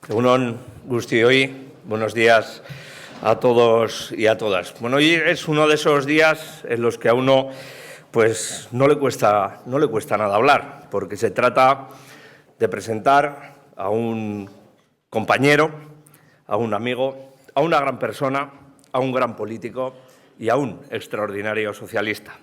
Egunon guztioi, buenos días a todos y a todas. Bueno, hoy es uno de esos días en los que a uno pues no le cuesta nada hablar, porque se trata de presentar a un compañero, a un amigo, a una gran persona, a un gran político y a un extraordinario socialista.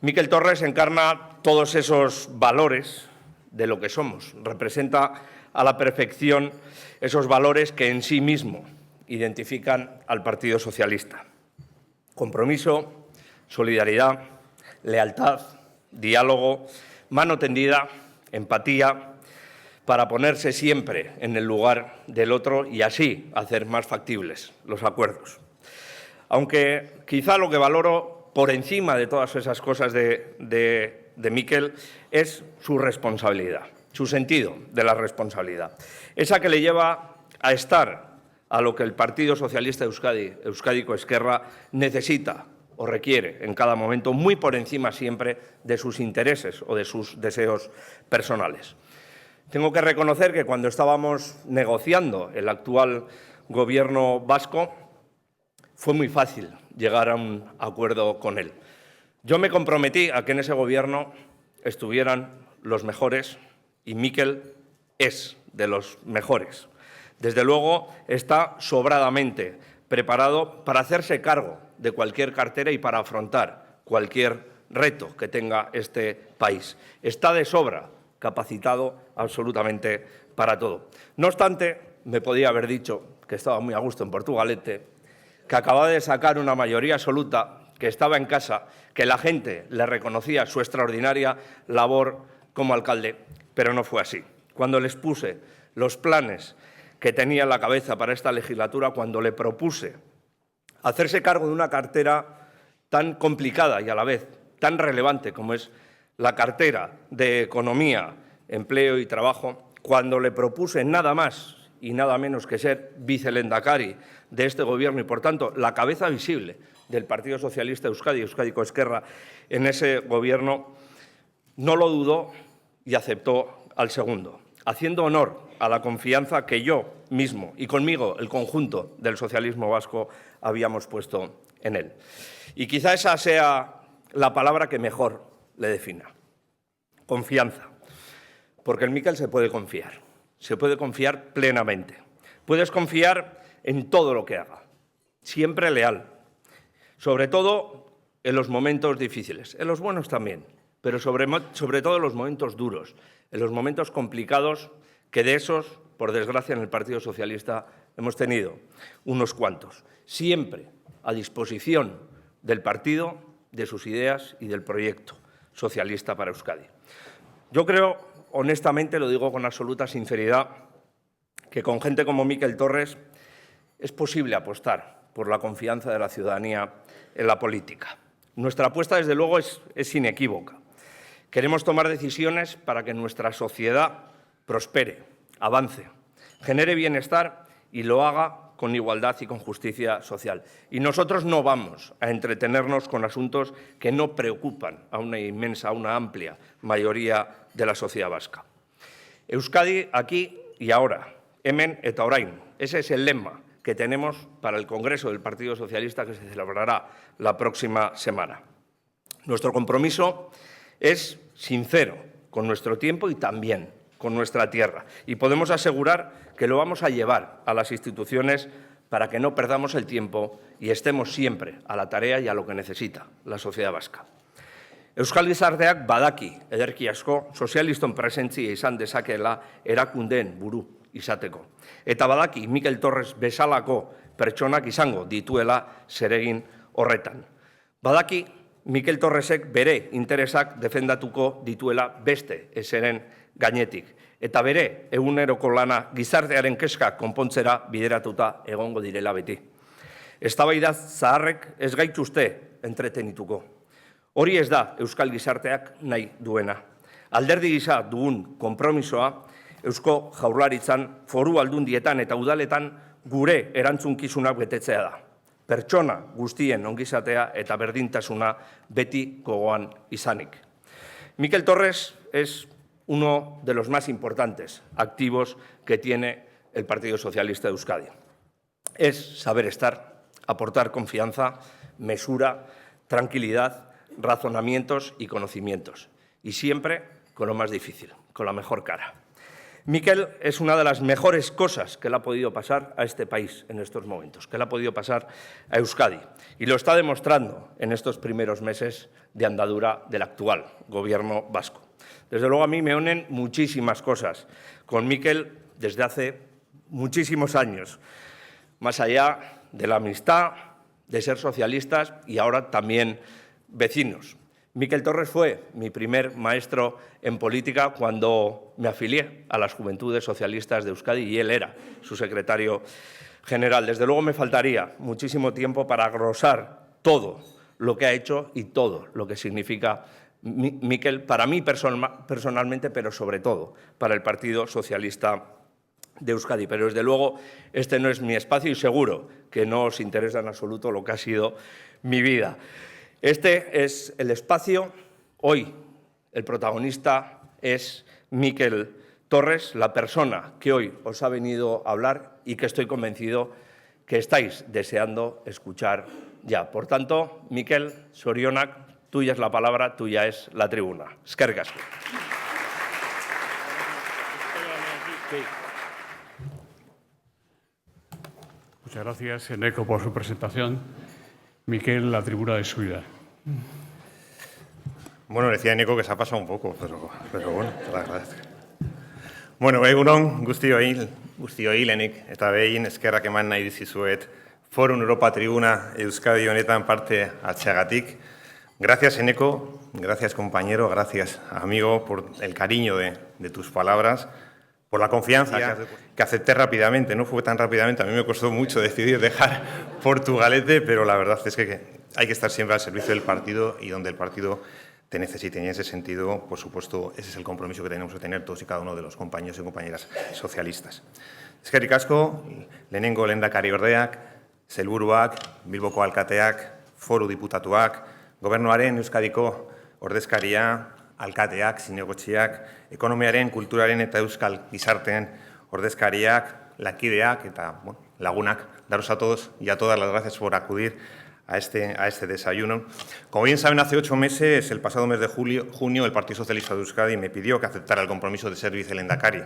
Miquel Torres encarna todos esos valores de lo que somos, representa a la perfección esos valores que en sí mismo identifican al Partido Socialista. Compromiso, solidaridad, lealtad, diálogo, mano tendida, empatía, para ponerse siempre en el lugar del otro y así hacer más factibles los acuerdos. Aunque quizá lo que valoro por encima de todas esas cosas de Miquel es su responsabilidad, su sentido de la responsabilidad, esa que le lleva a estar a lo que el Partido Socialista de Euskadi, Euskadiko Ezkerra, necesita o requiere en cada momento, muy por encima siempre de sus intereses o de sus deseos personales. Tengo que reconocer que cuando estábamos negociando el actual Gobierno vasco, fue muy fácil llegar a un acuerdo con él. Yo me comprometí a que en ese Gobierno estuvieran los mejores y Miquel es de los mejores. Desde luego está sobradamente preparado para hacerse cargo de cualquier cartera y para afrontar cualquier reto que tenga este país. Está de sobra capacitado absolutamente para todo. No obstante, me podía haber dicho que estaba muy a gusto en Portugalete, que acababa de sacar una mayoría absoluta, que estaba en casa, que la gente le reconocía su extraordinaria labor como alcalde, pero no fue así. Cuando les puse los planes que tenía en la cabeza para esta legislatura, cuando le propuse hacerse cargo de una cartera tan complicada y a la vez tan relevante como es la cartera de Economía, Empleo y Trabajo, cuando le propuse nada más y nada menos que ser vicelehendakari de este Gobierno y, por tanto, la cabeza visible del Partido Socialista de Euskadi, Euskadiko Ezkerra, en ese Gobierno, no lo dudó y aceptó al segundo, haciendo honor a la confianza que yo mismo y conmigo el conjunto del socialismo vasco habíamos puesto en él. Y quizá esa sea la palabra que mejor le defina: confianza. Porque en Miquel se puede confiar plenamente. Puedes confiar en todo lo que haga, siempre leal, sobre todo en los momentos difíciles, en los buenos también, pero sobre todo en los momentos duros, en los momentos complicados, que de esos, por desgracia, en el Partido Socialista hemos tenido unos cuantos, siempre a disposición del partido, de sus ideas y del proyecto socialista para Euskadi. Yo creo, honestamente, lo digo con absoluta sinceridad, que con gente como Miquel Torres es posible apostar por la confianza de la ciudadanía en la política. Nuestra apuesta, desde luego, es inequívoca. Queremos tomar decisiones para que nuestra sociedad prospere, avance, genere bienestar y lo haga con igualdad y con justicia social. Y nosotros no vamos a entretenernos con asuntos que no preocupan a una inmensa, a una amplia mayoría de la sociedad vasca. Euskadi aquí y ahora, hemen eta orain. Ese es el lema que tenemos para el Congreso del Partido Socialista que se celebrará la próxima semana. Nuestro compromiso es sincero con nuestro tiempo y también con nuestra tierra. Y podemos asegurar que lo vamos a llevar a las instituciones para que no perdamos el tiempo y estemos siempre a la tarea y a lo que necesita la sociedad vasca. Euskal gizarteak badaki ederki asko sozialiston presentzia izan dezakeela erakundeen buru izateko. Eta badaki Miquel Torres bezalako pertsonak izango dituela zeregin horretan. Badaki Miquel Torresek bere interesak defendatuko dituela beste ezeren gainetik. Eta bere eguneroko lana gizartearen kezkak konpontzera bideratuta egongo direla beti. Eztabaida zaharrek ez gaituzte entretenituko. Hori ez da Euskal gizarteak nahi duena. Alderdi gisa dugun konpromisoa Eusko Jaurlaritzan, foru aldundietan eta udaletan gure erantzunkizunak betetzea da. Pertsona guztien ongizatea eta berdintasuna beti gogoan izanik. Miquel Torres es uno de los más importantes activos que tiene el Partido Socialista de Euskadi. Es saber estar, aportar confianza, mesura, tranquilidad, razonamientos y conocimientos. Y siempre con lo más difícil, con la mejor cara. Mikel es una de las mejores cosas que le ha podido pasar a este país en estos momentos, que le ha podido pasar a Euskadi. Y lo está demostrando en estos primeros meses de andadura del actual Gobierno vasco. Desde luego a mí me unen muchísimas cosas con Mikel desde hace muchísimos años, más allá de la amistad, de ser socialistas y ahora también vecinos. Mikel Torres fue mi primer maestro en política cuando me afilié a las Juventudes Socialistas de Euskadi y él era su secretario general. Desde luego me faltaría muchísimo tiempo para glosar todo lo que ha hecho y todo lo que significa Mikel para mí personalmente, pero sobre todo para el Partido Socialista de Euskadi. Pero desde luego este no es mi espacio y seguro que no os interesa en absoluto lo que ha sido mi vida. Este es el espacio. Hoy el protagonista es Mikel Torres, la persona que hoy os ha venido a hablar y que estoy convencido que estáis deseando escuchar ya. Por tanto, Mikel, zorionak, tuya es la palabra, tuya es la tribuna. Eskerrik asko. Muchas gracias, Eneko, por su presentación. Mikel, la tribuna es suya. Bueno, decía Eneko que se ha pasado un poco, pero bueno, te lo agradezco. Bueno, egunon, guztioi lehenik, eta behin eskerrak eman nahi dizuet Forum Europa Tribuna Euskadi honetan parte hartzeagatik. Gracias, Eneko, gracias, compañero, gracias, amigo, por el cariño de tus palabras, por la confianza que acepté rápidamente. No fue tan rápidamente, a mí me costó mucho decidir dejar Portugalete, pero la verdad es que hay que estar siempre al servicio del partido y donde el partido te necesite. Y en ese sentido, por supuesto, ese es el compromiso que tenemos que tener todos y cada uno de los compañeros y compañeras socialistas. Eskerrik asko, lehenengo lehendakariordeak, sailburuak, Bilboko alkateak, foru diputatuak, gobernuaren Euskadiko ordezkaria, alkateak, zinegotziak, ekonomiaren, kulturaren eta euskal gizarteen ordezkariak, lankideak eta lagunak. Daros a todos y a todas las gracias por acudir a este desayuno. Como bien saben, hace 8 meses, el pasado mes de junio, el Partido Socialista de Euskadi me pidió que aceptara el compromiso de ser vicelehendakari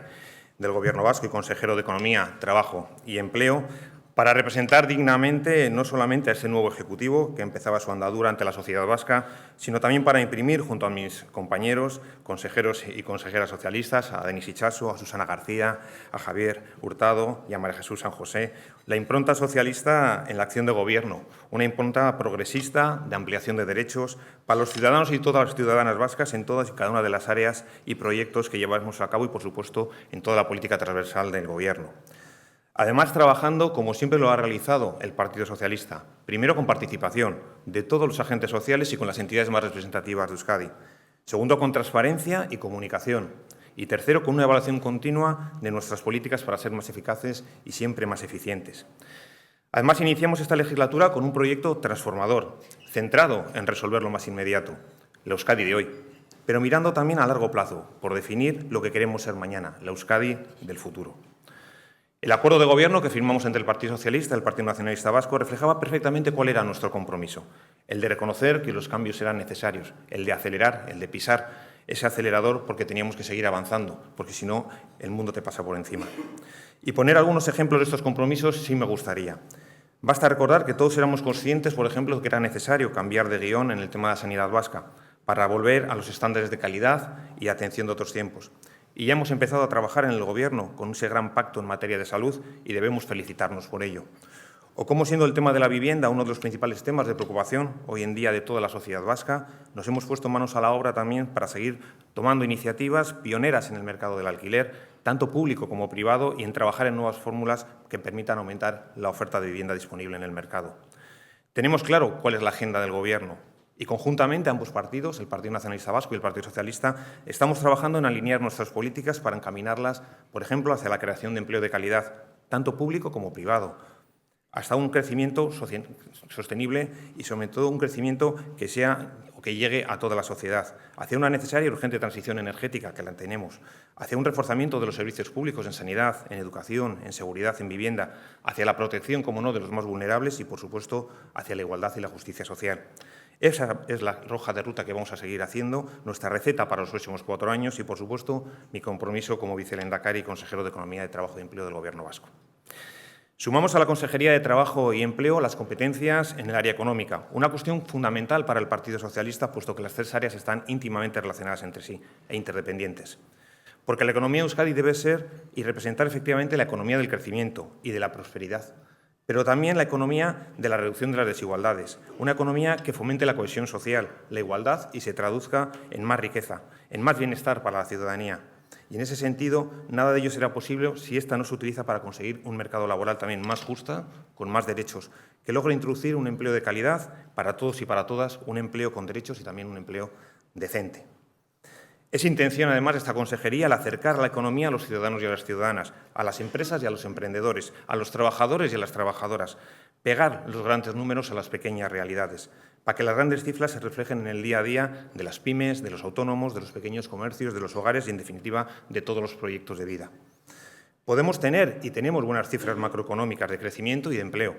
del Gobierno vasco y consejero de Economía, Trabajo y Empleo para representar dignamente no solamente a ese nuevo Ejecutivo que empezaba su andadura ante la sociedad vasca, sino también para imprimir junto a mis compañeros, consejeros y consejeras socialistas, a Denis Itxaso, a Susana García, a Javier Hurtado y a María Jesús San José, la impronta socialista en la acción de gobierno, una impronta progresista de ampliación de derechos para los ciudadanos y todas las ciudadanas vascas en todas y cada una de las áreas y proyectos que llevamos a cabo y, por supuesto, en toda la política transversal del Gobierno. Además, trabajando, como siempre lo ha realizado el Partido Socialista, primero con participación de todos los agentes sociales y con las entidades más representativas de Euskadi. Segundo, con transparencia y comunicación. Y tercero, con una evaluación continua de nuestras políticas para ser más eficaces y siempre más eficientes. Además, iniciamos esta legislatura con un proyecto transformador, centrado en resolver lo más inmediato, la Euskadi de hoy, pero mirando también a largo plazo, por definir lo que queremos ser mañana, la Euskadi del futuro. El acuerdo de gobierno que firmamos entre el Partido Socialista y el Partido Nacionalista Vasco reflejaba perfectamente cuál era nuestro compromiso, el de reconocer que los cambios eran necesarios, el de acelerar, el de pisar ese acelerador porque teníamos que seguir avanzando, porque si no, el mundo te pasa por encima. Y poner algunos ejemplos de estos compromisos sí me gustaría. Basta recordar que todos éramos conscientes, por ejemplo, de que era necesario cambiar de guión en el tema de la sanidad vasca para volver a los estándares de calidad y atención de otros tiempos. Y ya hemos empezado a trabajar en el Gobierno con ese gran pacto en materia de salud y debemos felicitarnos por ello. O como siendo el tema de la vivienda uno de los principales temas de preocupación hoy en día de toda la sociedad vasca, nos hemos puesto manos a la obra también para seguir tomando iniciativas pioneras en el mercado del alquiler, tanto público como privado, y en trabajar en nuevas fórmulas que permitan aumentar la oferta de vivienda disponible en el mercado. Tenemos claro cuál es la agenda del Gobierno. Y conjuntamente ambos partidos, el Partido Nacionalista Vasco y el Partido Socialista, estamos trabajando en alinear nuestras políticas para encaminarlas, por ejemplo, hacia la creación de empleo de calidad, tanto público como privado. hasta un crecimiento sostenible y, sobre todo, un crecimiento que sea o que llegue a toda la sociedad, hacia una necesaria y urgente transición energética, que la tenemos, hacia un reforzamiento de los servicios públicos en sanidad, en educación, en seguridad, en vivienda, hacia la protección, como no, de los más vulnerables y, por supuesto, hacia la igualdad y la justicia social. Esa es la hoja de ruta que vamos a seguir haciendo, nuestra receta para los próximos 4 años y, por supuesto, mi compromiso como vicelehendakari y consejero de Economía, de Trabajo y Empleo del Gobierno vasco. Sumamos a la Consejería de Trabajo y Empleo las competencias en el área económica, una cuestión fundamental para el Partido Socialista, puesto que las 3 áreas están íntimamente relacionadas entre sí e interdependientes. Porque la economía de Euskadi debe ser y representar efectivamente la economía del crecimiento y de la prosperidad, pero también la economía de la reducción de las desigualdades, una economía que fomente la cohesión social, la igualdad y se traduzca en más riqueza, en más bienestar para la ciudadanía. Y en ese sentido, nada de ello será posible si esta no se utiliza para conseguir un mercado laboral también más justo, con más derechos, que logre introducir un empleo de calidad para todos y para todas, un empleo con derechos y también un empleo decente. Es intención, además, de esta consejería el acercar la economía a los ciudadanos y a las ciudadanas, a las empresas y a los emprendedores, a los trabajadores y a las trabajadoras, pegar los grandes números a las pequeñas realidades, para que las grandes cifras se reflejen en el día a día de las pymes, de los autónomos, de los pequeños comercios, de los hogares y, en definitiva, de todos los proyectos de vida. Podemos tener y tenemos buenas cifras macroeconómicas de crecimiento y de empleo,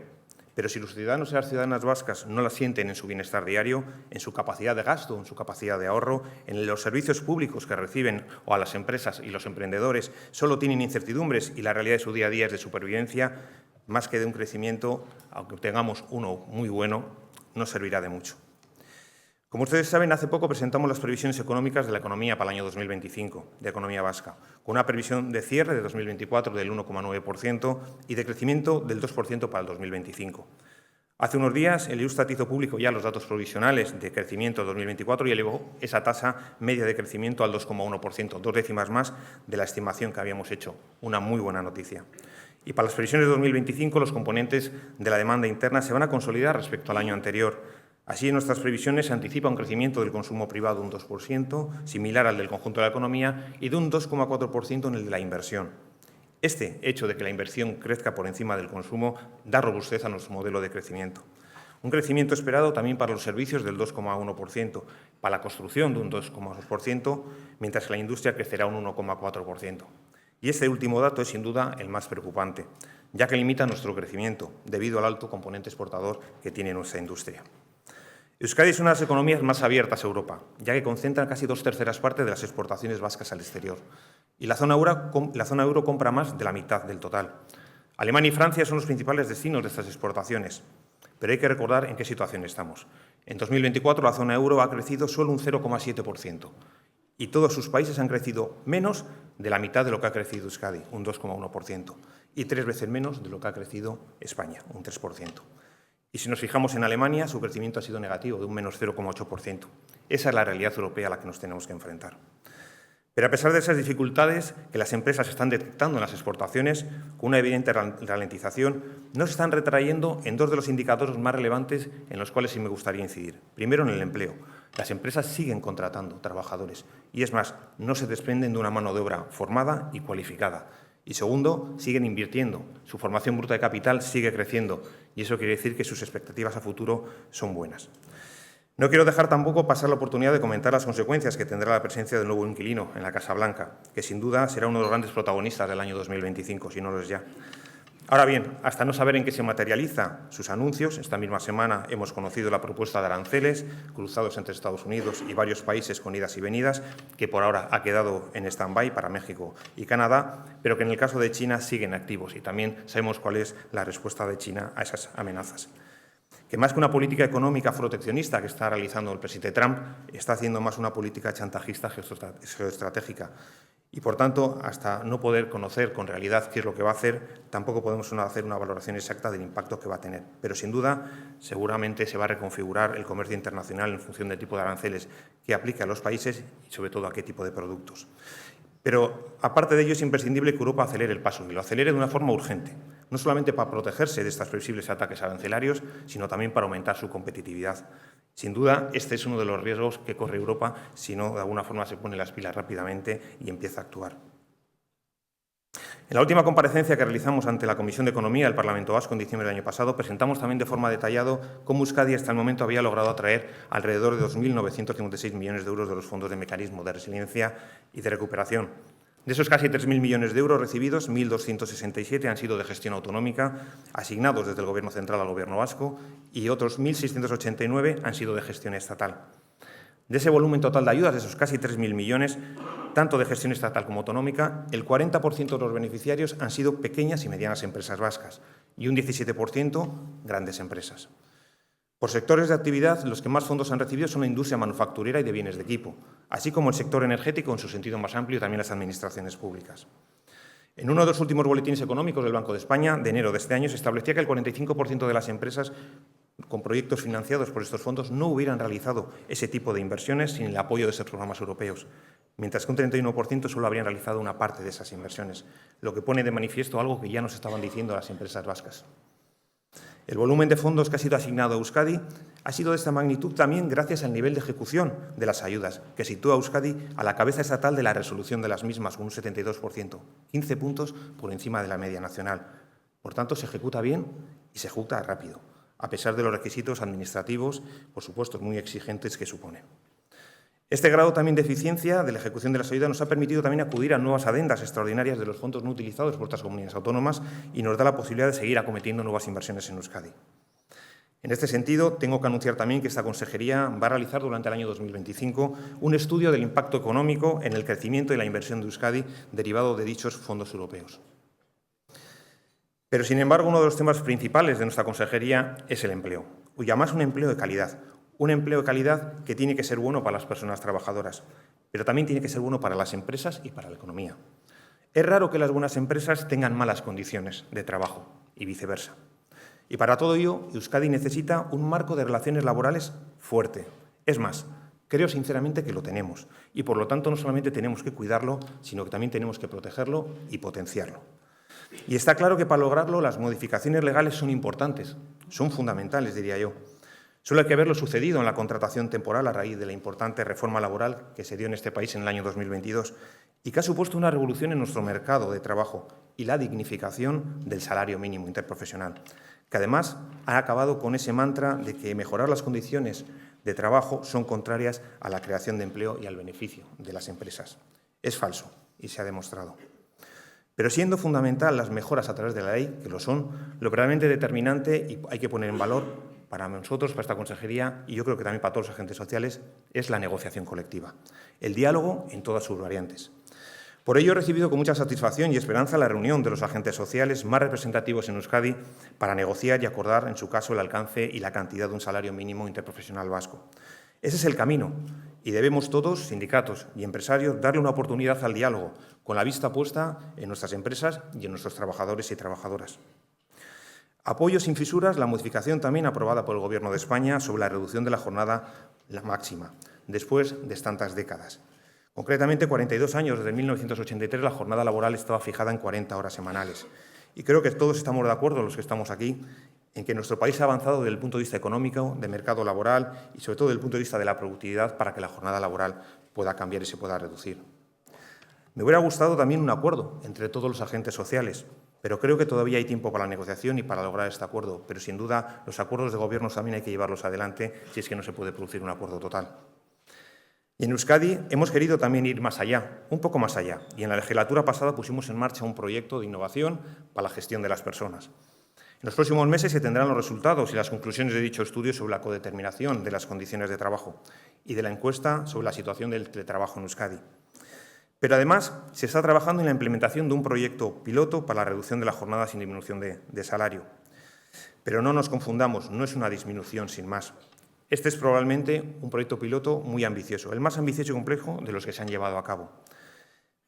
pero si los ciudadanos y las ciudadanas vascas no las sienten en su bienestar diario, en su capacidad de gasto, en su capacidad de ahorro, en los servicios públicos que reciben o a las empresas y los emprendedores solo tienen incertidumbres y la realidad de su día a día es de supervivencia, más que de un crecimiento, aunque tengamos uno muy bueno, no servirá de mucho. Como ustedes saben, hace poco presentamos las previsiones económicas de la economía para el año 2025, de economía vasca, con una previsión de cierre de 2024 del 1,9% y de crecimiento del 2% para el 2025. Hace unos días, el Eurostat hizo público ya los datos provisionales de crecimiento de 2024 y elevó esa tasa media de crecimiento al 2,1%, 2 décimas más de la estimación que habíamos hecho. Una muy buena noticia. Y para las previsiones de 2025, los componentes de la demanda interna se van a consolidar respecto al año anterior. Así, en nuestras previsiones se anticipa un crecimiento del consumo privado de un 2%, similar al del conjunto de la economía, y de un 2,4% en el de la inversión. Este hecho de que la inversión crezca por encima del consumo da robustez a nuestro modelo de crecimiento. Un crecimiento esperado también para los servicios del 2,1%, para la construcción de un 2,2%, mientras que la industria crecerá un 1,4%. Y este último dato es, sin duda, el más preocupante, ya que limita nuestro crecimiento, debido al alto componente exportador que tiene nuestra industria. Euskadi es una de las economías más abiertas a Europa, ya que concentra casi 2/3 partes de las exportaciones vascas al exterior. Y la zona euro compra más de la mitad del total. Alemania y Francia son los principales destinos de estas exportaciones, pero hay que recordar en qué situación estamos. En 2024 la zona euro ha crecido solo un 0,7% y todos sus países han crecido menos de la mitad de lo que ha crecido Euskadi, un 2,1%, y 3 veces menos de lo que ha crecido España, un 3%. Y si nos fijamos en Alemania, su crecimiento ha sido negativo, de un menos 0,8%. Esa es la realidad europea a la que nos tenemos que enfrentar. Pero a pesar de esas dificultades que las empresas están detectando en las exportaciones, con una evidente ralentización, no se están retrayendo en 2 de los indicadores más relevantes en los cuales sí me gustaría incidir. Primero, en el empleo. Las empresas siguen contratando trabajadores y, es más, no se desprenden de una mano de obra formada y cualificada. Y segundo, siguen invirtiendo. Su formación bruta de capital sigue creciendo y eso quiere decir que sus expectativas a futuro son buenas. No quiero dejar tampoco pasar la oportunidad de comentar las consecuencias que tendrá la presencia del nuevo inquilino en la Casa Blanca, que sin duda será uno de los grandes protagonistas del año 2025, si no lo es ya. Ahora bien, hasta no saber en qué se materializa sus anuncios, esta misma semana hemos conocido la propuesta de aranceles cruzados entre Estados Unidos y varios países con idas y venidas, que por ahora ha quedado en stand-by para México y Canadá, pero que en el caso de China siguen activos y también sabemos cuál es la respuesta de China a esas amenazas. Que más que una política económica proteccionista que está realizando el presidente Trump, está haciendo más una política chantajista geoestratégica. Y, por tanto, hasta no poder conocer con realidad qué es lo que va a hacer, tampoco podemos hacer una valoración exacta del impacto que va a tener. Pero, sin duda, seguramente se va a reconfigurar el comercio internacional en función del tipo de aranceles que aplique a los países y, sobre todo, a qué tipo de productos. Pero, aparte de ello, es imprescindible que Europa acelere el paso y lo acelere de una forma urgente, no solamente para protegerse de estos previsibles ataques arancelarios, sino también para aumentar su competitividad. Sin duda, este es uno de los riesgos que corre Europa si no, de alguna forma, se pone las pilas rápidamente y empieza a actuar. En la última comparecencia que realizamos ante la Comisión de Economía del Parlamento Vasco en diciembre del año pasado, presentamos también de forma detallada cómo Euskadi hasta el momento había logrado atraer alrededor de 2.956 millones de euros de los fondos de mecanismo de resiliencia y de recuperación. De esos casi 3.000 millones de euros recibidos, 1.267 han sido de gestión autonómica, asignados desde el Gobierno central al Gobierno vasco, y otros 1.689 han sido de gestión estatal. De ese volumen total de ayudas, de esos casi 3.000 millones, tanto de gestión estatal como autonómica, el 40% de los beneficiarios han sido pequeñas y medianas empresas vascas y un 17% grandes empresas. Por sectores de actividad, los que más fondos han recibido son la industria manufacturera y de bienes de equipo, así como el sector energético en su sentido más amplio y también las administraciones públicas. En uno de los últimos boletines económicos del Banco de España, de enero de este año, se establecía que el 45% de las empresas con proyectos financiados por estos fondos no hubieran realizado ese tipo de inversiones sin el apoyo de esos programas europeos, mientras que un 31% solo habrían realizado una parte de esas inversiones, lo que pone de manifiesto algo que ya nos estaban diciendo las empresas vascas. El volumen de fondos que ha sido asignado a Euskadi ha sido de esta magnitud también gracias al nivel de ejecución de las ayudas, que sitúa a Euskadi a la cabeza estatal de la resolución de las mismas, con un 72%, 15 puntos por encima de la media nacional. Por tanto, se ejecuta bien y se ejecuta rápido, a pesar de los requisitos administrativos, por supuesto, muy exigentes que supone. Este grado también de eficiencia de la ejecución de las ayudas nos ha permitido también acudir a nuevas adendas extraordinarias de los fondos no utilizados por otras comunidades autónomas y nos da la posibilidad de seguir acometiendo nuevas inversiones en Euskadi. En este sentido, tengo que anunciar también que esta consejería va a realizar durante el año 2025 un estudio del impacto económico en el crecimiento y la inversión de Euskadi derivado de dichos fondos europeos. Pero, sin embargo, uno de los temas principales de nuestra consejería es el empleo, y además un empleo de calidad. Un empleo de calidad que tiene que ser bueno para las personas trabajadoras, pero también tiene que ser bueno para las empresas y para la economía. Es raro que las buenas empresas tengan malas condiciones de trabajo y viceversa. Y para todo ello, Euskadi necesita un marco de relaciones laborales fuerte. Es más, creo sinceramente que lo tenemos y, por lo tanto, no solamente tenemos que cuidarlo, sino que también tenemos que protegerlo y potenciarlo. Y está claro que para lograrlo las modificaciones legales son importantes, son fundamentales, diría yo. Solo hay que ver lo sucedido en la contratación temporal a raíz de la importante reforma laboral que se dio en este país en el año 2022 y que ha supuesto una revolución en nuestro mercado de trabajo y la dignificación del salario mínimo interprofesional, que además ha acabado con ese mantra de que mejorar las condiciones de trabajo son contrarias a la creación de empleo y al beneficio de las empresas. Es falso y se ha demostrado. Pero siendo fundamental las mejoras a través de la ley, que lo son, lo realmente determinante y hay que poner en valor para nosotros, para esta consejería y yo creo que también para todos los agentes sociales, es la negociación colectiva, el diálogo en todas sus variantes. Por ello, he recibido con mucha satisfacción y esperanza la reunión de los agentes sociales más representativos en Euskadi para negociar y acordar, en su caso, el alcance y la cantidad de un salario mínimo interprofesional vasco. Ese es el camino y debemos todos, sindicatos y empresarios, darle una oportunidad al diálogo, con la vista puesta en nuestras empresas y en nuestros trabajadores y trabajadoras. Apoyo sin fisuras la modificación también aprobada por el Gobierno de España sobre la reducción de la jornada máxima, después de tantas décadas. Concretamente, 42 años desde 1983 la jornada laboral estaba fijada en 40 horas semanales. Y creo que todos estamos de acuerdo, los que estamos aquí, en que nuestro país ha avanzado desde el punto de vista económico, de mercado laboral y sobre todo desde el punto de vista de la productividad para que la jornada laboral pueda cambiar y se pueda reducir. Me hubiera gustado también un acuerdo entre todos los agentes sociales, pero creo que todavía hay tiempo para la negociación y para lograr este acuerdo. Pero, sin duda, los acuerdos de gobierno también hay que llevarlos adelante si es que no se puede producir un acuerdo total. Y en Euskadi hemos querido también ir más allá, un poco más allá. Y en la legislatura pasada pusimos en marcha un proyecto de innovación para la gestión de las personas. En los próximos meses se tendrán los resultados y las conclusiones de dicho estudio sobre la codeterminación de las condiciones de trabajo y de la encuesta sobre la situación del teletrabajo en Euskadi. Pero además se está trabajando en la implementación de un proyecto piloto para la reducción de la jornada sin disminución de salario. Pero no nos confundamos, no es una disminución sin más. Este es probablemente un proyecto piloto muy ambicioso, el más ambicioso y complejo de los que se han llevado a cabo.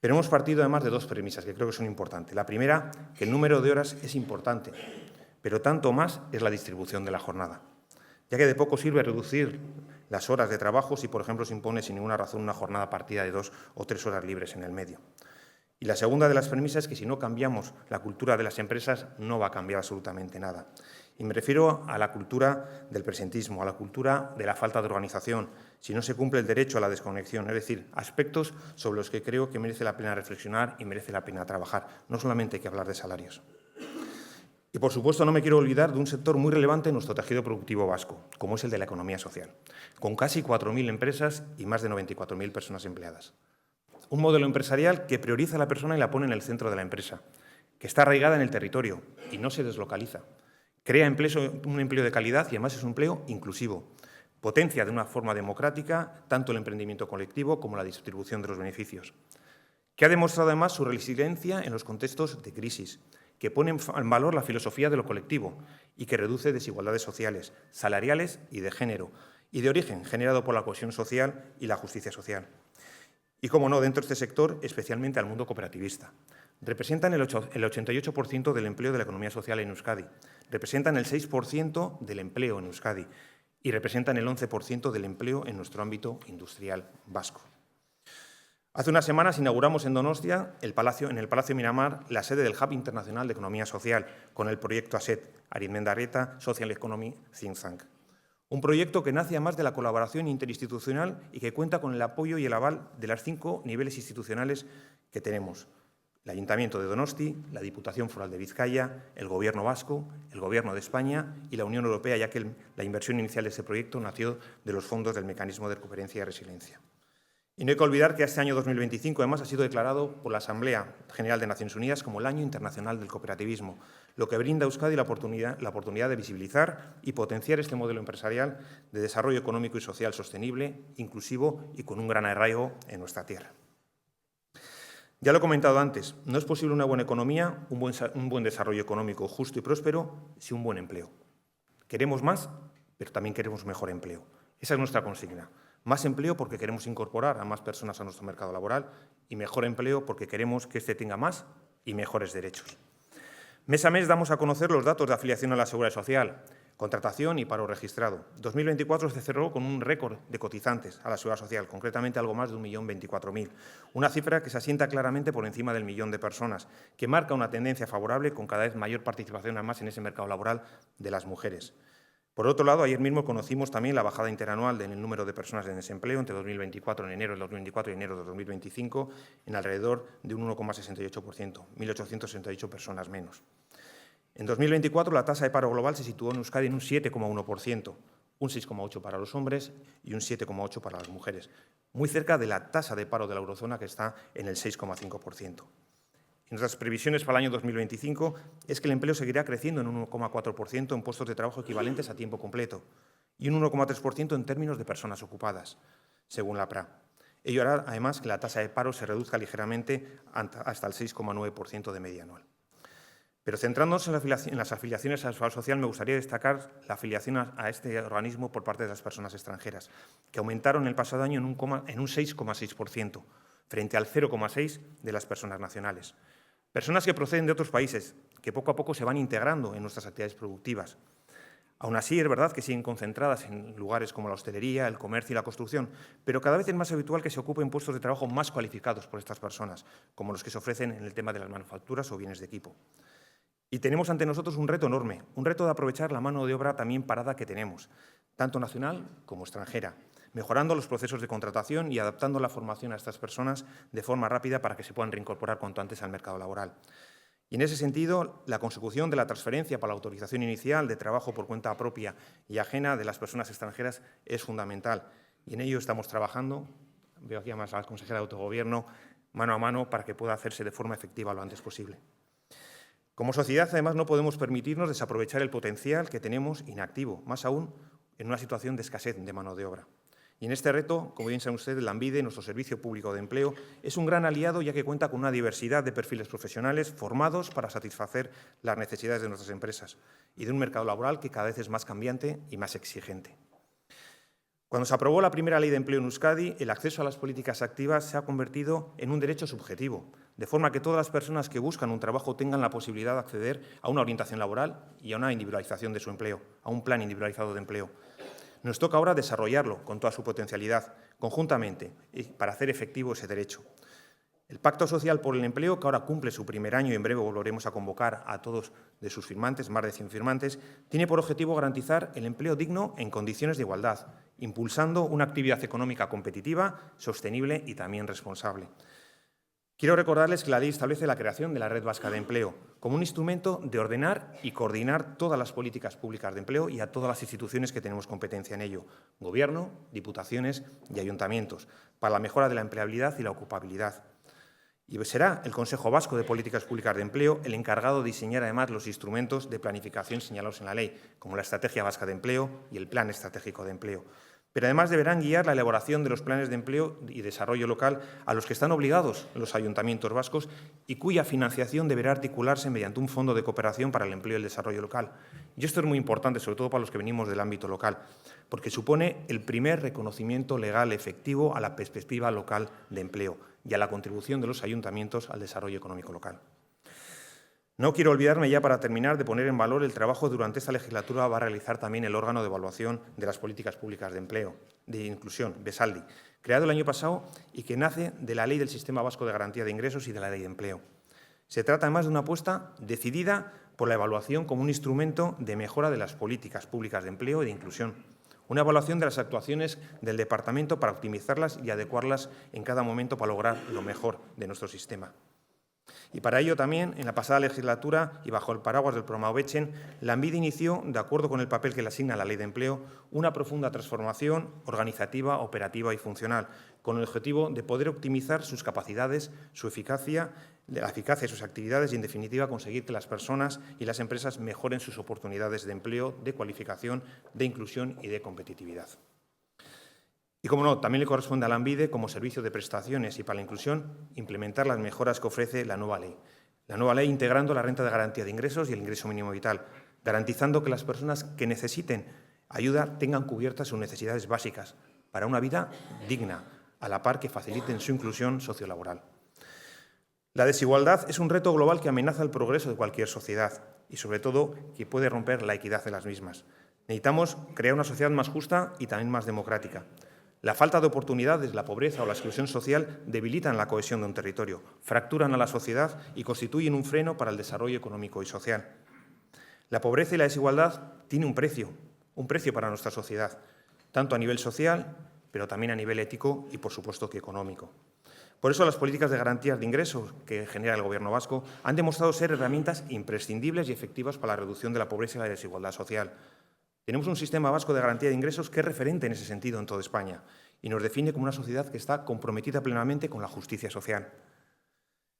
Pero hemos partido además de dos premisas que creo que son importantes. La primera, que el número de horas es importante, pero tanto más es la distribución de la jornada, ya que de poco sirve reducir las horas de trabajo si, por ejemplo, se impone sin ninguna razón una jornada partida de 2 o 3 horas libres en el medio. Y la segunda de las premisas es que si no cambiamos la cultura de las empresas no va a cambiar absolutamente nada. Y me refiero a la cultura del presentismo, a la cultura de la falta de organización, si no se cumple el derecho a la desconexión, es decir, aspectos sobre los que creo que merece la pena reflexionar y merece la pena trabajar. No solamente hay que hablar de salarios. Y, por supuesto, no me quiero olvidar de un sector muy relevante en nuestro tejido productivo vasco, como es el de la economía social, con casi 4.000 empresas y más de 94.000 personas empleadas. Un modelo empresarial que prioriza a la persona y la pone en el centro de la empresa, que está arraigada en el territorio y no se deslocaliza. Crea un empleo de calidad y, además, es un empleo inclusivo. Potencia de una forma democrática tanto el emprendimiento colectivo como la distribución de los beneficios. Que ha demostrado, además, su resiliencia en los contextos de crisis, que pone en valor la filosofía de lo colectivo y que reduce desigualdades sociales, salariales y de género, y de origen, generado por la cohesión social y la justicia social. Y, cómo no, dentro de este sector, especialmente al mundo cooperativista. Representan el 88% del empleo de la economía social en Euskadi, representan el 6% del empleo en Euskadi y representan el 11% del empleo en nuestro ámbito industrial vasco. Hace unas semanas inauguramos en Donostia, en el Palacio Miramar, la sede del Hub Internacional de Economía Social, con el proyecto ASET, Arizmendarrieta Social Economy Think Tank. Un proyecto que nace además de la colaboración interinstitucional y que cuenta con el apoyo y el aval de los 5 niveles institucionales que tenemos: el Ayuntamiento de Donosti, la Diputación Foral de Vizcaya, el Gobierno vasco, el Gobierno de España y la Unión Europea, ya que la inversión inicial de este proyecto nació de los fondos del Mecanismo de Recuperación y Resiliencia. Y no hay que olvidar que este año 2025, además, ha sido declarado por la Asamblea General de Naciones Unidas como el Año Internacional del Cooperativismo, lo que brinda a Euskadi la oportunidad de visibilizar y potenciar este modelo empresarial de desarrollo económico y social sostenible, inclusivo y con un gran arraigo en nuestra tierra. Ya lo he comentado antes, no es posible una buena economía, un buen desarrollo económico justo y próspero, sin un buen empleo. Queremos más, pero también queremos mejor empleo. Esa es nuestra consigna. Más empleo porque queremos incorporar a más personas a nuestro mercado laboral y mejor empleo porque queremos que éste tenga más y mejores derechos. Mes a mes damos a conocer los datos de afiliación a la Seguridad Social, contratación y paro registrado. 2024 se cerró con un récord de cotizantes a la Seguridad Social, concretamente algo más de 1.024.000, una cifra que se asienta claramente por encima del 1.000.000 de personas, que marca una tendencia favorable con cada vez mayor participación además en ese mercado laboral de las mujeres. Por otro lado, ayer mismo conocimos también la bajada interanual en el número de personas en desempleo entre 2024, en enero del 2024 y enero de 2025, en alrededor de un 1,68%, 1.868 personas menos. En 2024, la tasa de paro global se situó en Euskadi en un 7,1%, un 6,8% para los hombres y un 7,8% para las mujeres, muy cerca de la tasa de paro de la eurozona, que está en el 6,5%. Nuestras previsiones para el año 2025 es que el empleo seguirá creciendo en un 1,4% en puestos de trabajo equivalentes a tiempo completo y un 1,3% en términos de personas ocupadas, según la PRA. Ello hará, además, que la tasa de paro se reduzca ligeramente hasta el 6,9% de media anual. Pero centrándonos en las afiliaciones a la Seguridad Social, me gustaría destacar la afiliación a este organismo por parte de las personas extranjeras, que aumentaron el pasado año en un 6,6%, frente al 0,6% de las personas nacionales. Personas que proceden de otros países, que poco a poco se van integrando en nuestras actividades productivas. Aún así, es verdad que siguen concentradas en lugares como la hostelería, el comercio y la construcción, pero cada vez es más habitual que se ocupen puestos de trabajo más cualificados por estas personas, como los que se ofrecen en el tema de las manufacturas o bienes de equipo. Y tenemos ante nosotros un reto enorme, un reto de aprovechar la mano de obra también parada que tenemos, tanto nacional como extranjera, mejorando los procesos de contratación y adaptando la formación a estas personas de forma rápida para que se puedan reincorporar cuanto antes al mercado laboral. Y en ese sentido, la consecución de la transferencia para la autorización inicial de trabajo por cuenta propia y ajena de las personas extranjeras es fundamental. Y en ello estamos trabajando, veo aquí además a la consejera de Autogobierno, mano a mano para que pueda hacerse de forma efectiva lo antes posible. Como sociedad, además, no podemos permitirnos desaprovechar el potencial que tenemos inactivo, más aún en una situación de escasez de mano de obra. Y en este reto, como bien saben ustedes, Lanbide, nuestro servicio público de empleo, es un gran aliado ya que cuenta con una diversidad de perfiles profesionales formados para satisfacer las necesidades de nuestras empresas y de un mercado laboral que cada vez es más cambiante y más exigente. Cuando se aprobó la primera ley de empleo en Euskadi, el acceso a las políticas activas se ha convertido en un derecho subjetivo, de forma que todas las personas que buscan un trabajo tengan la posibilidad de acceder a una orientación laboral y a una individualización de su empleo, a un plan individualizado de empleo. Nos toca ahora desarrollarlo con toda su potencialidad, conjuntamente, y para hacer efectivo ese derecho. El Pacto Social por el Empleo, que ahora cumple su primer año y en breve volveremos a convocar a todos de sus firmantes, más de 100 firmantes, tiene por objetivo garantizar el empleo digno en condiciones de igualdad, impulsando una actividad económica competitiva, sostenible y también responsable. Quiero recordarles que la ley establece la creación de la Red Vasca de Empleo como un instrumento de ordenar y coordinar todas las políticas públicas de empleo y a todas las instituciones que tenemos competencia en ello, Gobierno, diputaciones y ayuntamientos, para la mejora de la empleabilidad y la ocupabilidad. Y será el Consejo Vasco de Políticas Públicas de Empleo el encargado de diseñar además los instrumentos de planificación señalados en la ley, como la Estrategia Vasca de Empleo y el Plan Estratégico de Empleo. Pero además deberán guiar la elaboración de los planes de empleo y desarrollo local a los que están obligados los ayuntamientos vascos y cuya financiación deberá articularse mediante un fondo de cooperación para el empleo y el desarrollo local. Y esto es muy importante, sobre todo para los que venimos del ámbito local, porque supone el primer reconocimiento legal efectivo a la perspectiva local de empleo y a la contribución de los ayuntamientos al desarrollo económico local. No quiero olvidarme ya, para terminar, de poner en valor el trabajo que durante esta legislatura va a realizar también el órgano de evaluación de las políticas públicas de empleo, de inclusión, Besaldi, creado el año pasado y que nace de la Ley del Sistema Vasco de Garantía de Ingresos y de la Ley de Empleo. Se trata además de una apuesta decidida por la evaluación como un instrumento de mejora de las políticas públicas de empleo y de inclusión. Una evaluación de las actuaciones del Departamento para optimizarlas y adecuarlas en cada momento para lograr lo mejor de nuestro sistema. Y para ello también, en la pasada legislatura y bajo el paraguas del programa Obechen, Lanbide inició, de acuerdo con el papel que le asigna la Ley de Empleo, una profunda transformación organizativa, operativa y funcional, con el objetivo de poder optimizar sus capacidades, su eficacia, la eficacia de sus actividades y, en definitiva, conseguir que las personas y las empresas mejoren sus oportunidades de empleo, de cualificación, de inclusión y de competitividad. Y, como no, también le corresponde a Lanbide, como servicio de prestaciones y para la inclusión, implementar las mejoras que ofrece la nueva ley. La nueva ley integrando la renta de garantía de ingresos y el ingreso mínimo vital, garantizando que las personas que necesiten ayuda tengan cubiertas sus necesidades básicas para una vida digna, a la par que faciliten su inclusión sociolaboral. La desigualdad es un reto global que amenaza el progreso de cualquier sociedad y, sobre todo, que puede romper la equidad de las mismas. Necesitamos crear una sociedad más justa y también más democrática. La falta de oportunidades, la pobreza o la exclusión social debilitan la cohesión de un territorio, fracturan a la sociedad y constituyen un freno para el desarrollo económico y social. La pobreza y la desigualdad tienen un precio para nuestra sociedad, tanto a nivel social, pero también a nivel ético y, por supuesto, que económico. Por eso, las políticas de garantías de ingresos que genera el Gobierno vasco han demostrado ser herramientas imprescindibles y efectivas para la reducción de la pobreza y la desigualdad social. Tenemos un sistema vasco de garantía de ingresos que es referente en ese sentido en toda España y nos define como una sociedad que está comprometida plenamente con la justicia social.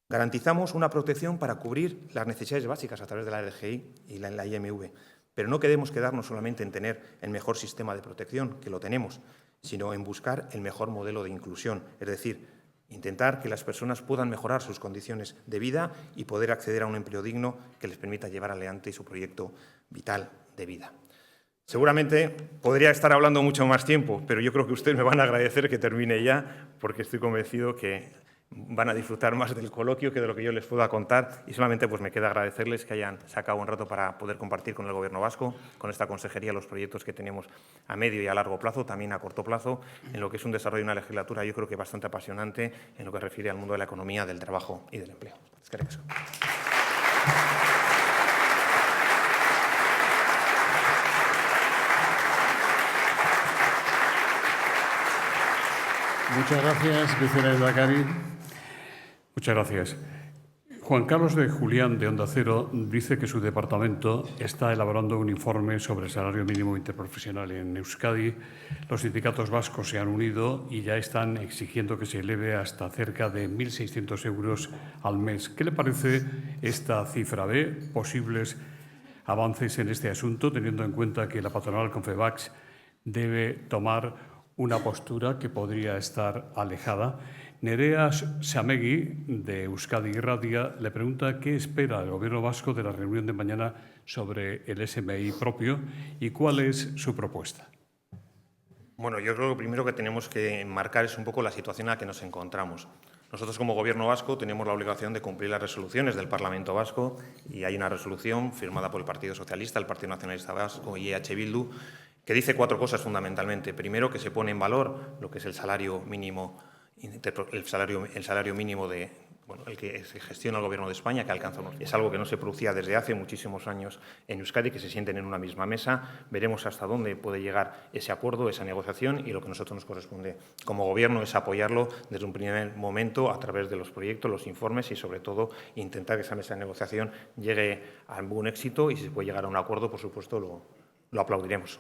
Garantizamos una protección para cubrir las necesidades básicas a través de la RGI y la IMV, pero no queremos quedarnos solamente en tener el mejor sistema de protección, que lo tenemos, sino en buscar el mejor modelo de inclusión, es decir, intentar que las personas puedan mejorar sus condiciones de vida y poder acceder a un empleo digno que les permita llevar adelante su proyecto vital de vida. Seguramente podría estar hablando mucho más tiempo, pero yo creo que ustedes me van a agradecer que termine ya, porque estoy convencido que van a disfrutar más del coloquio que de lo que yo les pueda contar, y solamente pues me queda agradecerles que hayan sacado un rato para poder compartir con el Gobierno vasco, con esta consejería, los proyectos que tenemos a medio y a largo plazo, también a corto plazo, en lo que es un desarrollo de una legislatura yo creo que bastante apasionante en lo que refiere al mundo de la economía, del trabajo y del empleo. Eskerrik asko. Muchas gracias, vicelehendakari. Muchas gracias. Juan Carlos de Julián, de Onda Cero, dice que su departamento está elaborando un informe sobre el salario mínimo interprofesional en Euskadi. Los sindicatos vascos se han unido y ya están exigiendo que se eleve hasta cerca de 1.600 euros al mes. ¿Qué le parece esta cifra? ¿Ve posibles avances en este asunto, teniendo en cuenta que la patronal Confebask debe tomar una postura que podría estar alejada? Nerea Samegui, de Euskadi Irratia, le pregunta qué espera el Gobierno vasco de la reunión de mañana sobre el SMI propio y cuál es su propuesta. Bueno, yo creo que lo primero que tenemos que enmarcar es un poco la situación en la que nos encontramos. Nosotros, como Gobierno vasco, tenemos la obligación de cumplir las resoluciones del Parlamento vasco y hay una resolución firmada por el Partido Socialista, el Partido Nacionalista Vasco y EH Bildu que dice 4 cosas fundamentalmente. Primero, que se pone en valor lo que es el salario mínimo el salario mínimo el que se gestiona el Gobierno de España, que alcanza unos. Es algo que no se producía desde hace muchísimos años en Euskadi, que se sienten en una misma mesa. Veremos hasta dónde puede llegar ese acuerdo, esa negociación, y lo que a nosotros nos corresponde como Gobierno es apoyarlo desde un primer momento a través de los proyectos, los informes y, sobre todo, intentar que esa mesa de negociación llegue a algún éxito, y si se puede llegar a un acuerdo, por supuesto, lo aplaudiremos.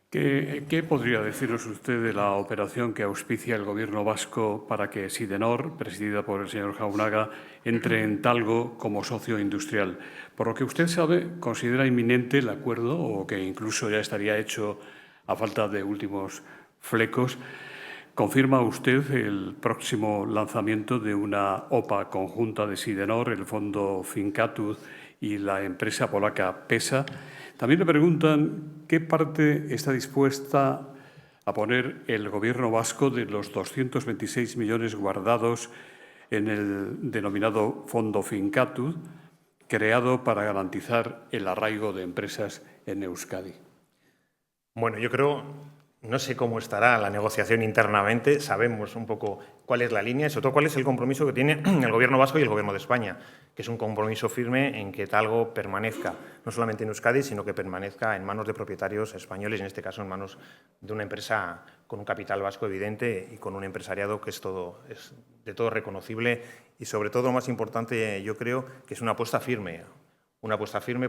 ¿Qué podría decirnos usted de la operación que auspicia el Gobierno vasco para que Sidenor, presidida por el señor Jaunaga, entre en Talgo como socio industrial? Por lo que usted sabe, ¿considera inminente el acuerdo o que incluso ya estaría hecho a falta de últimos flecos? ¿Confirma usted el próximo lanzamiento de una OPA conjunta de Sidenor, el fondo Finkatuz y la empresa polaca PESA? También le preguntan qué parte está dispuesta a poner el Gobierno vasco de los 226 millones guardados en el denominado Fondo Finkatuz, creado para garantizar el arraigo de empresas en Euskadi. Bueno, yo creo, no sé cómo estará la negociación internamente, sabemos un poco cuál es la línea y sobre todo cuál es el compromiso que tiene el Gobierno vasco y el Gobierno de España, que es un compromiso firme en que Talgo permanezca, no solamente en Euskadi, sino que permanezca en manos de propietarios españoles, en este caso en manos de una empresa con un capital vasco evidente y con un empresariado que es de todo reconocible y, sobre todo, lo más importante, yo creo que es una apuesta firme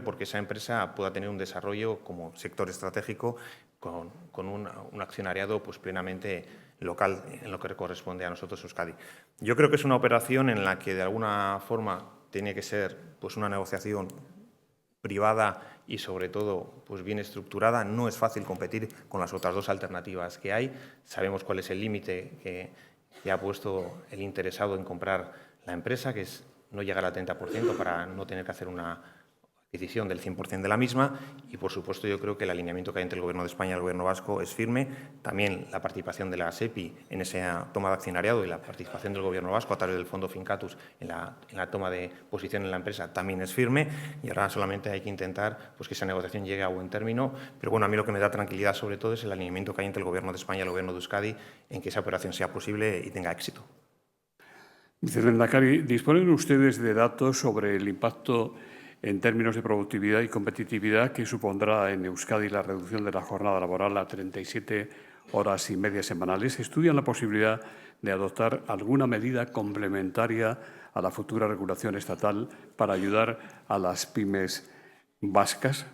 porque esa empresa pueda tener un desarrollo como sector estratégico con un accionariado pues plenamente local en lo que corresponde a nosotros Euskadi. Yo creo que es una operación en la que de alguna forma tiene que ser pues una negociación privada y, sobre todo, pues bien estructurada. No es fácil competir con las otras dos alternativas que hay. Sabemos cuál es el límite que ha puesto el interesado en comprar la empresa, que es no llegar al 30% para no tener que hacer una decisión del 100% de la misma. Y, por supuesto, yo creo que el alineamiento que hay entre el Gobierno de España y el Gobierno vasco es firme. También la participación de la SEPI en esa toma de accionariado y la participación del Gobierno vasco a través del Fondo Finkatuz en la toma de posición en la empresa también es firme. Y ahora solamente hay que intentar pues que esa negociación llegue a buen término. Pero bueno, a mí lo que me da tranquilidad, sobre todo, es el alineamiento que hay entre el Gobierno de España y el Gobierno de Euskadi en que esa operación sea posible y tenga éxito. Vicelehendakari, ¿disponen ustedes de datos sobre el impacto en términos de productividad y competitividad que supondrá en Euskadi la reducción de la jornada laboral a 37 horas y media semanales? ¿Estudian la posibilidad de adoptar alguna medida complementaria a la futura regulación estatal para ayudar a las pymes vascas?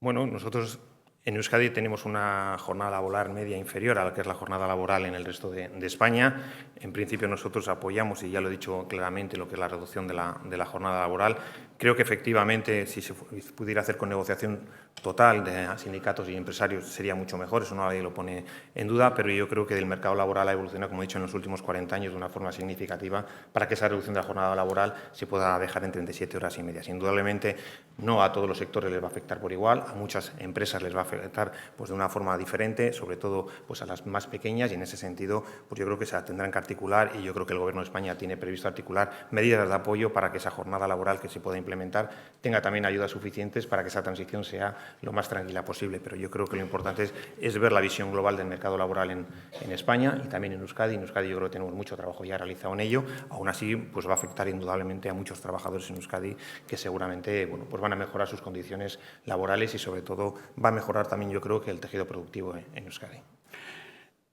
Bueno, nosotros en Euskadi tenemos una jornada laboral media inferior a la que es la jornada laboral en el resto de España. En principio, nosotros apoyamos, y ya lo he dicho claramente, lo que es la reducción de la jornada laboral. Creo que, efectivamente, si se pudiera hacer con negociación total de sindicatos y empresarios sería mucho mejor. Eso nadie lo pone en duda, pero yo creo que el mercado laboral ha evolucionado, como he dicho, en los últimos 40 años de una forma significativa para que esa reducción de la jornada laboral se pueda dejar en 37 horas y media. Indudablemente, no a todos los sectores les va a afectar por igual, a muchas empresas les va a afectar pues de una forma diferente, sobre todo pues a las más pequeñas, y en ese sentido pues yo creo que se tendrán que articular, y yo creo que el Gobierno de España tiene previsto articular medidas de apoyo para que esa jornada laboral que se pueda implementar tenga también ayudas suficientes para que esa transición sea lo más tranquila posible. Pero yo creo que lo importante es ver la visión global del mercado laboral en España y también en Euskadi. En Euskadi yo creo que tenemos mucho trabajo ya realizado en ello. Aún así, pues va a afectar indudablemente a muchos trabajadores en Euskadi que seguramente pues van a mejorar sus condiciones laborales y, sobre todo, va a mejorar también, yo creo, que el tejido productivo en Euskadi.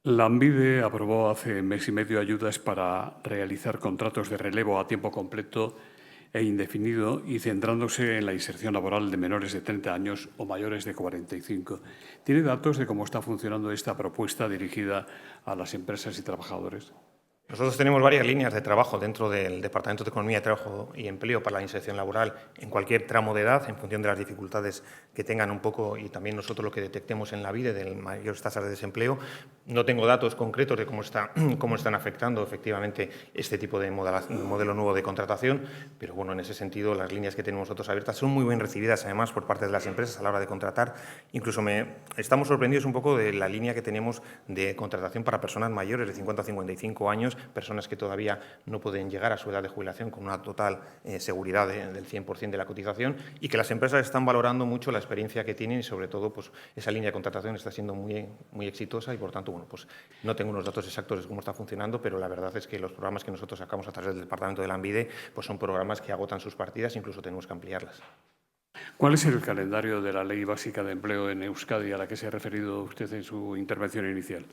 Lanbide aprobó hace mes y medio ayudas para realizar contratos de relevo a tiempo completo e indefinido y centrándose en la inserción laboral de menores de 30 años o mayores de 45. ¿Tiene datos de cómo está funcionando esta propuesta dirigida a las empresas y trabajadores? Nosotros tenemos varias líneas de trabajo dentro del Departamento de Economía, Trabajo y Empleo para la inserción laboral en cualquier tramo de edad, en función de las dificultades que tengan un poco, y también nosotros lo que detectemos en la vida de mayores tasas de desempleo. No tengo datos concretos de cómo están afectando efectivamente este tipo de modelo nuevo de contratación, pero bueno, en ese sentido las líneas que tenemos nosotros abiertas son muy bien recibidas además por parte de las empresas a la hora de contratar. Incluso estamos sorprendidos un poco de la línea que tenemos de contratación para personas mayores de 50 a 55 años, personas que todavía no pueden llegar a su edad de jubilación con una total seguridad del 100% de la cotización, y que las empresas están valorando mucho la experiencia que tienen y, sobre todo, pues, esa línea de contratación está siendo muy exitosa y, por tanto, bueno, pues, no tengo unos datos exactos de cómo está funcionando, pero la verdad es que los programas que nosotros sacamos a través del Departamento de Lanbide pues, son programas que agotan sus partidas, incluso tenemos que ampliarlas. ¿Cuál es el calendario de la Ley Básica de Empleo en Euskadi a la que se ha referido usted en su intervención inicial?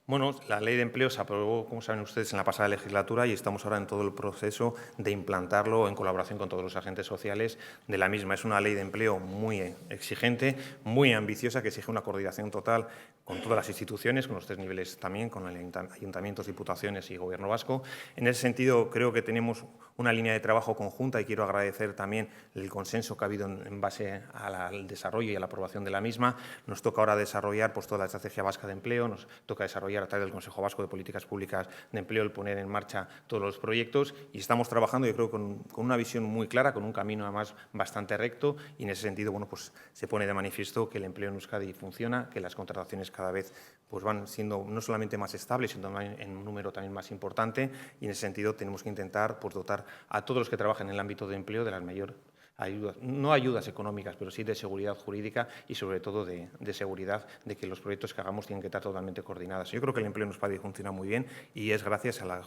Bueno, la Ley de Empleo se aprobó, como saben ustedes, en la pasada legislatura y estamos ahora en todo el proceso de implantarlo en colaboración con todos los agentes sociales de la misma. Es una ley de empleo muy exigente, muy ambiciosa, que exige una coordinación total con todas las instituciones, con los 3 niveles también, con el ayuntamientos, diputaciones y Gobierno vasco. En ese sentido, creo que tenemos una línea de trabajo conjunta y quiero agradecer también el consenso que ha habido en base al desarrollo y a la aprobación de la misma. Nos toca ahora desarrollar pues, toda la estrategia vasca de empleo, nos toca desarrollar a través del Consejo Vasco de Políticas Públicas de Empleo el poner en marcha todos los proyectos, y estamos trabajando, yo creo, con una visión muy clara, con un camino además bastante recto, y en ese sentido bueno, pues, se pone de manifiesto que el empleo en Euskadi funciona, que las contrataciones cada vez pues, van siendo no solamente más estables, sino en un número también más importante, y en ese sentido tenemos que intentar pues, dotar a todos los que trabajan en el ámbito de empleo de las mayores ayudas, no ayudas económicas, pero sí de seguridad jurídica y, sobre todo, de seguridad de que los proyectos que hagamos tienen que estar totalmente coordinados. Yo creo que el empleo en Euskadi funciona muy bien y es gracias al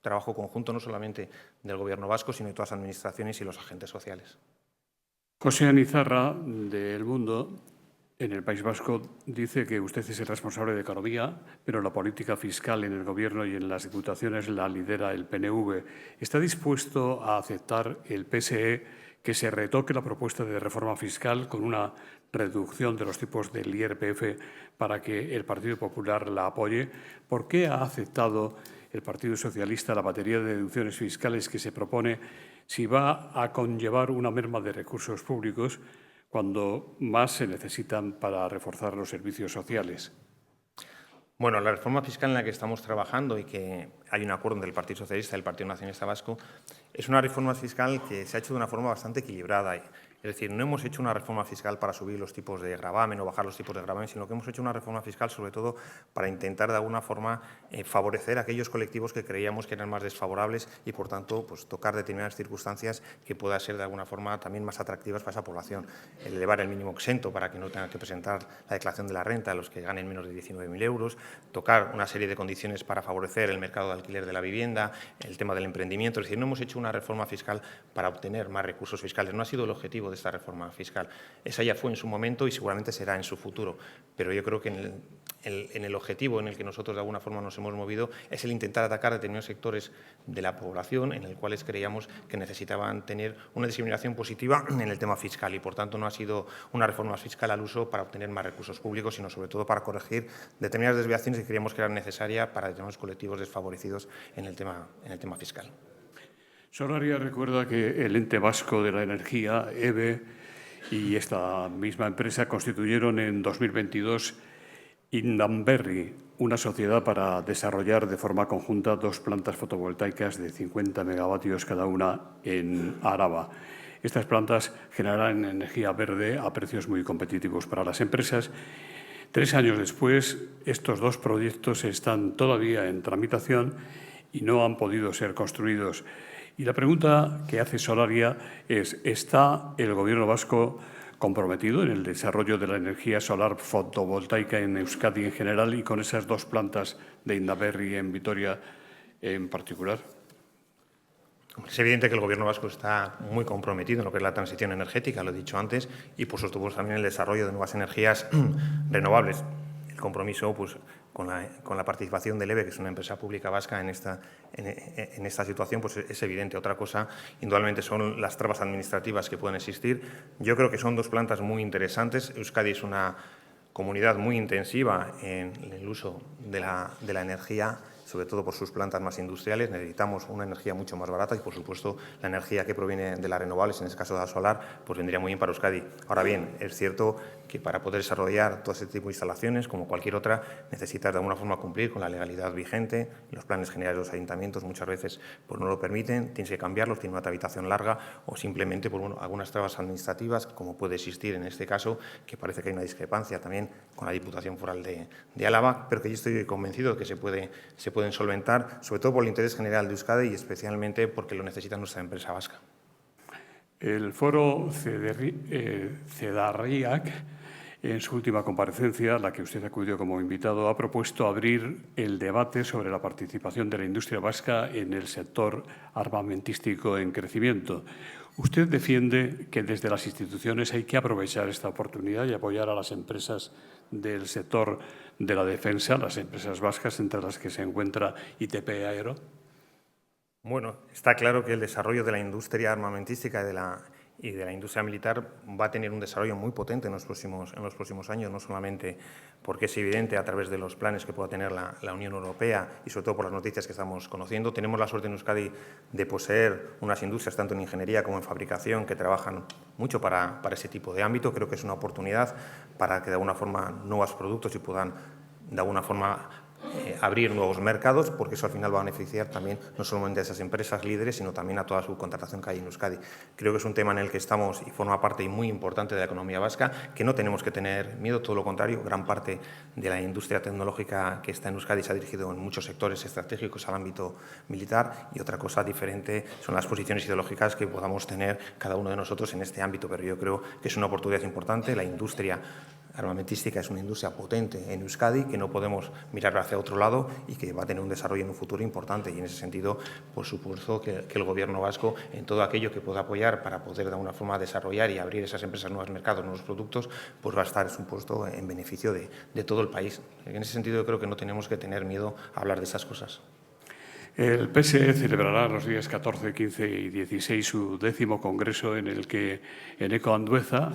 trabajo conjunto no solamente del Gobierno vasco, sino de todas las administraciones y los agentes sociales. José Anizarra, de El Mundo, en el País Vasco, dice que usted es el responsable de economía, pero la política fiscal en el Gobierno y en las diputaciones la lidera el PNV. ¿Está dispuesto a aceptar el PSE que se retoque la propuesta de reforma fiscal con una reducción de los tipos del IRPF para que el Partido Popular la apoye? ¿Por qué ha aceptado el Partido Socialista la batería de deducciones fiscales que se propone si va a conllevar una merma de recursos públicos cuando más se necesitan para reforzar los servicios sociales? Bueno, la reforma fiscal en la que estamos trabajando y que hay un acuerdo entre el Partido Socialista y el Partido Nacionalista Vasco es una reforma fiscal que se ha hecho de una forma bastante equilibrada. Es decir, no hemos hecho una reforma fiscal para subir los tipos de gravamen o bajar los tipos de gravamen, sino que hemos hecho una reforma fiscal sobre todo para intentar de alguna forma favorecer a aquellos colectivos que creíamos que eran más desfavorables y, por tanto, pues, tocar determinadas circunstancias que puedan ser de alguna forma también más atractivas para esa población. El elevar el mínimo exento para que no tengan que presentar la declaración de la renta a los que ganen menos de 19.000 euros, tocar una serie de condiciones para favorecer el mercado de alquiler de la vivienda, el tema del emprendimiento. Es decir, no hemos hecho una reforma fiscal para obtener más recursos fiscales. No ha sido el objetivo de esta reforma fiscal. Esa ya fue en su momento y seguramente será en su futuro. Pero yo creo que en el objetivo en el que nosotros de alguna forma nos hemos movido es el intentar atacar determinados sectores de la población en el cuales creíamos que necesitaban tener una discriminación positiva en el tema fiscal y, por tanto, no ha sido una reforma fiscal al uso para obtener más recursos públicos, sino sobre todo para corregir determinadas desviaciones que creíamos que eran necesarias para determinados colectivos desfavorecidos en el tema fiscal. Solaria recuerda que el ente vasco de la energía, EVE, y esta misma empresa constituyeron en 2022 Indanberri, una sociedad para desarrollar de forma conjunta 2 plantas fotovoltaicas de 50 megavatios cada una en Araba. Estas plantas generarán energía verde a precios muy competitivos para las empresas. 3 años después, estos 2 proyectos están todavía en tramitación y no han podido ser construidos. Y la pregunta que hace Solaria es, ¿está el Gobierno vasco comprometido en el desarrollo de la energía solar fotovoltaica en Euskadi en general y con esas 2 plantas de Indanberri en Vitoria en particular? Es evidente que el Gobierno vasco está muy comprometido en lo que es la transición energética, lo he dicho antes, y por supuesto también el desarrollo de nuevas energías renovables. El compromiso pues, con la participación del EVE, que es una empresa pública vasca en esta situación, pues es evidente. Otra cosa, indudablemente, son las trabas administrativas que pueden existir. Yo creo que son 2 plantas muy interesantes. Euskadi es una comunidad muy intensiva en el uso de la energía, sobre todo por sus plantas más industriales. Necesitamos una energía mucho más barata y, por supuesto, la energía que proviene de las renovables, en este caso de la solar, pues vendría muy bien para Euskadi. Ahora bien, es cierto que para poder desarrollar todo este tipo de instalaciones, como cualquier otra, necesitas de alguna forma cumplir con la legalidad vigente. Los planes generales de los ayuntamientos muchas veces pues, no lo permiten, tienes que cambiarlos, tiene una tramitación larga o simplemente por algunas trabas administrativas, como puede existir en este caso, que parece que hay una discrepancia también con la Diputación Foral de Álava, pero que yo estoy convencido de que se puede pueden solventar, sobre todo por el interés general de Euskadi y especialmente porque lo necesita nuestra empresa vasca. El foro CEDARRIAC, en su última comparecencia, a la que usted acudió como invitado, ha propuesto abrir el debate sobre la participación de la industria vasca en el sector armamentístico en crecimiento. Usted defiende que desde las instituciones hay que aprovechar esta oportunidad y apoyar a las empresas del sector de la defensa, las empresas vascas, entre las que se encuentra ITP Aero. Bueno, está claro que el desarrollo de la industria armamentística y de la industria militar va a tener un desarrollo muy potente en los próximos años, no solamente porque es evidente a través de los planes que pueda tener la Unión Europea y sobre todo por las noticias que estamos conociendo. Tenemos la suerte en Euskadi de poseer unas industrias, tanto en ingeniería como en fabricación, que trabajan mucho para ese tipo de ámbito. Creo que es una oportunidad para que de alguna forma nuevos productos y puedan de alguna forma abrir nuevos mercados, porque eso al final va a beneficiar también no solamente a esas empresas líderes, sino también a toda su contratación que hay en Euskadi. Creo que es un tema en el que estamos y forma parte y muy importante de la economía vasca, que no tenemos que tener miedo, todo lo contrario. Gran parte de la industria tecnológica que está en Euskadi se ha dirigido en muchos sectores estratégicos al ámbito militar, y otra cosa diferente son las posiciones ideológicas que podamos tener cada uno de nosotros en este ámbito, pero yo creo que es una oportunidad importante. La industria armamentística es una industria potente en Euskadi, que no podemos mirar hacia otro lado y que va a tener un desarrollo en un futuro importante. Y en ese sentido, por supuesto, que el Gobierno vasco, en todo aquello que pueda apoyar para poder de alguna forma desarrollar y abrir esas empresas nuevos mercados, nuevos productos, pues va a estar supuesto en beneficio de todo el país. En ese sentido, yo creo que no tenemos que tener miedo a hablar de esas cosas. El PSE celebrará los días 14, 15 y 16 su 10º congreso, en el que Eneko Andueza,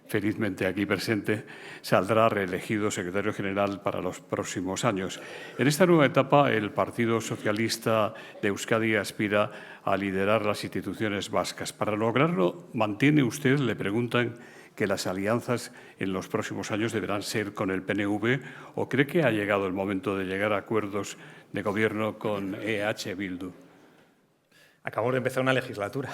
felizmente aquí presente, saldrá reelegido secretario general para los próximos años. En esta nueva etapa, el Partido Socialista de Euskadi aspira a liderar las instituciones vascas. Para lograrlo, ¿mantiene usted, le preguntan, que las alianzas en los próximos años deberán ser con el PNV, o cree que ha llegado el momento de llegar a acuerdos de gobierno con EH Bildu? Acabamos de empezar una legislatura